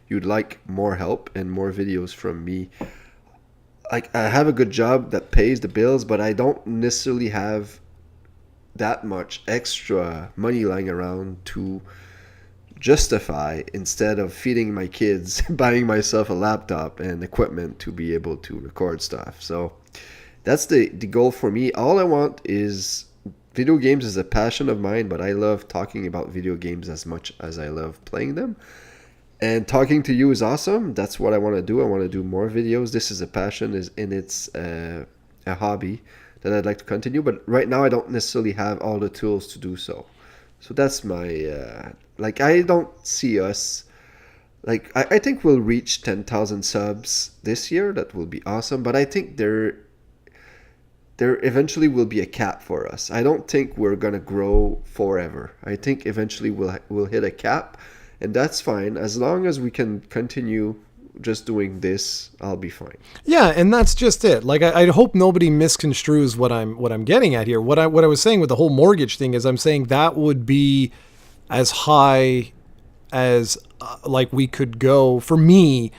you'd like more help and more videos from me. Like, I have a good job that pays the bills, but I don't necessarily have that much extra money lying around to justify, instead of feeding my kids, buying myself a laptop and equipment to be able to record stuff. So that's the goal for me. All I want is video games is a passion of mine, but I love talking about video games as much as I love playing them. And talking to you is awesome. That's what I want to do. I want to do more videos. This is a passion, it's a hobby that I'd like to continue, but right now I don't necessarily have all the tools to do so. So that's my I don't see us I think we'll reach 10,000 subs this year. That will be awesome, but I think there eventually will be a cap for us. I don't think we're gonna grow forever. I think eventually we'll hit a cap, and that's fine as long as we can continue just doing this. I'll be fine. Yeah, and that's just it. Like I hope nobody misconstrues what I'm getting at here. What I was saying with the whole mortgage thing is I'm saying that would be as high as we could go for me.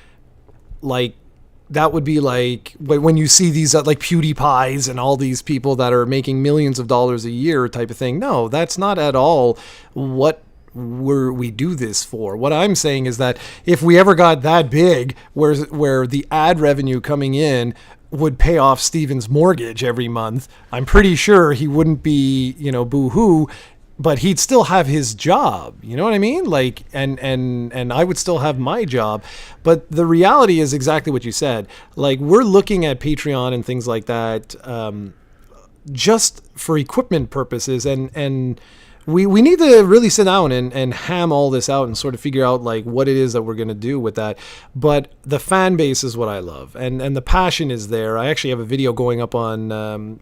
Like that would be like when you see these like PewDiePies and all these people that are making millions of dollars a year type of thing. No, that's not at all what we do this for. What I'm saying is that if we ever got that big where the ad revenue coming in would pay off Steven's mortgage every month, I'm pretty sure he wouldn't be, boo-hoo, but he'd still have his job. You know what I mean? Like, and I would still have my job. But the reality is exactly what you said. Like, we're looking at Patreon and things like that just for equipment purposes, and we need to really sit down and ham all this out and sort of figure out like what it is that we're going to do with that. But the fan base is what I love, and the passion is there. I actually have a video going up on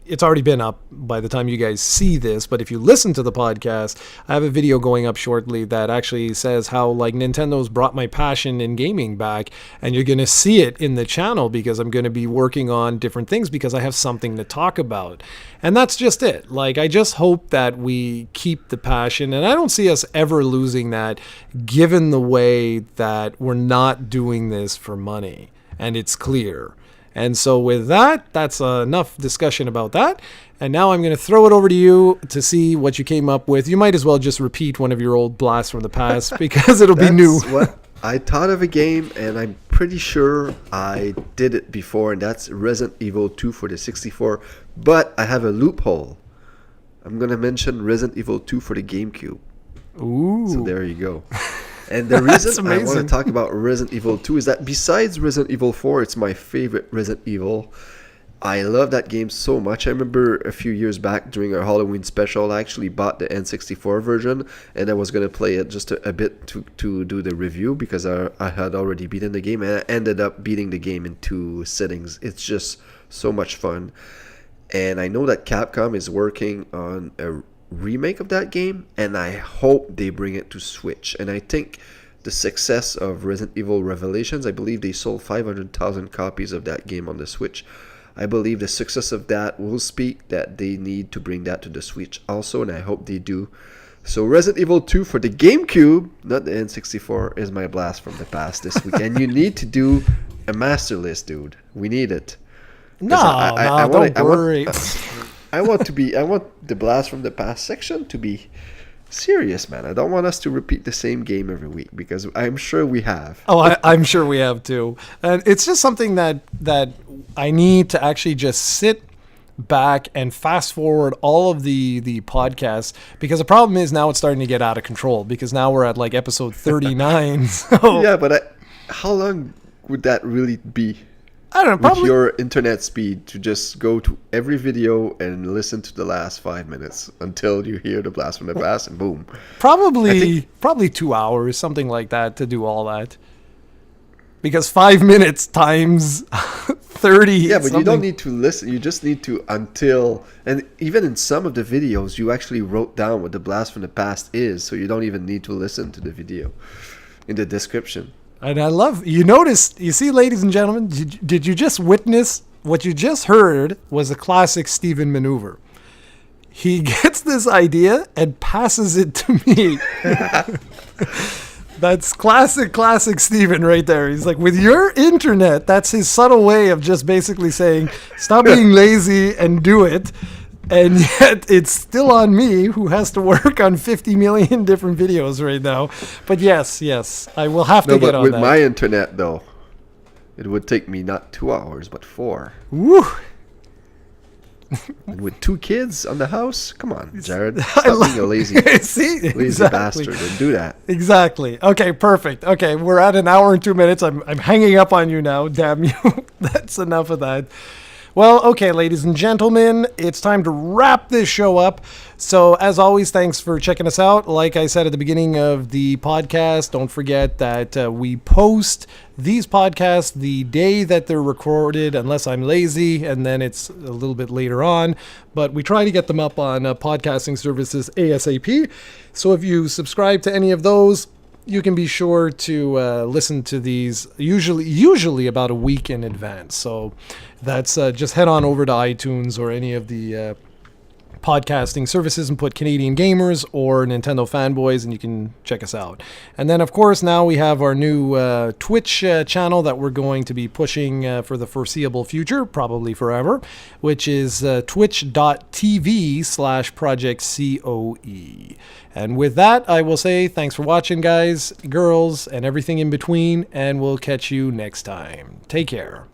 it's already been up by the time you guys see this, but if you listen to the podcast, I have a video going up shortly that actually says how like Nintendo's brought my passion in gaming back, and you're going to see it in the channel because I'm going to be working on different things because I have something to talk about. And that's just it. Like, I just hope that we keep the passion, and I don't see us ever losing that given the way that we're not doing this for money, and it's clear. And so with that, that's enough discussion about that. And now I'm going to throw it over to you to see what you came up with. You might as well just repeat one of your old blasts from the past because it'll be new. What I thought of a game, and I'm pretty sure I did it before, and that's Resident Evil 2 for the 64. But I have a loophole. I'm going to mention Resident Evil 2 for the GameCube. Ooh. So there you go. And the reason I want to talk about Resident Evil 2 is that besides Resident Evil 4, it's my favorite Resident Evil. I love that game so much. I remember a few years back during our Halloween special, I actually bought the N64 version, and I was going to play it just a bit to do the review because I had already beaten the game, and I ended up beating the game in 2 sittings. It's just so much fun. And I know that Capcom is working on a remake of that game, and I hope they bring it to Switch. And I think the success of Resident Evil Revelations, I believe they sold 500,000 copies of that game on the Switch. I believe the success of that will speak that they need to bring that to the Switch also, and I hope they do. So Resident Evil 2 for the GameCube, not the N64, is my blast from the past this week. And you need to do a master list, dude. We need it. Don't worry. I want the blast from the past section to be serious, man. I don't want us to repeat the same game every week because I'm sure we have. Oh, I'm sure we have too. And it's just something that I need to actually just sit back and fast forward all of the podcasts, because the problem is now it's starting to get out of control because now we're at like episode 39. So yeah, but how long would that really be? I don't know, with your internet speed to just go to every video and listen to the last 5 minutes until you hear the blast from the past and boom. Probably 2 hours, something like that, to do all that. Because 5 minutes times 30. Yeah, but you don't need to listen. You just need to and even in some of the videos, you actually wrote down what the blast from the past is, so you don't even need to listen to the video in the description. And I love, you see, ladies and gentlemen, did you just witness what you just heard was a classic Steven maneuver. He gets this idea and passes it to me. That's classic Steven right there. He's like, with your internet, that's his subtle way of just basically saying, stop being lazy and do it. And yet it's still on me, who has to work on 50 million different videos right now. But yes, I will have to get on that. With my internet, though, it would take me not 2 hours, but 4. Woo! And with 2 kids on the house, come on, Jarrod. Stop being a lazy bastard and do that. Exactly. Okay, perfect. Okay, we're at an hour and 2 minutes. I'm hanging up on you now. Damn you. That's enough of that. Well, okay, ladies and gentlemen, it's time to wrap this show up. So, as always, thanks for checking us out. Like I said at the beginning of the podcast, don't forget that we post these podcasts the day that they're recorded, unless I'm lazy, and then it's a little bit later on. But we try to get them up on podcasting services ASAP. So, if you subscribe to any of those, you can be sure to listen to these usually about a week in advance. So that's just head on over to iTunes or any of the podcasting services and put Canadian Gamers or Nintendo Fanboyz, and you can check us out. And then, of course, now we have our new Twitch channel that we're going to be pushing for the foreseeable future, probably forever, which is twitch.tv/projectcoe. And with that, I will say thanks for watching, guys, girls, and everything in between, and we'll catch you next time. Take care.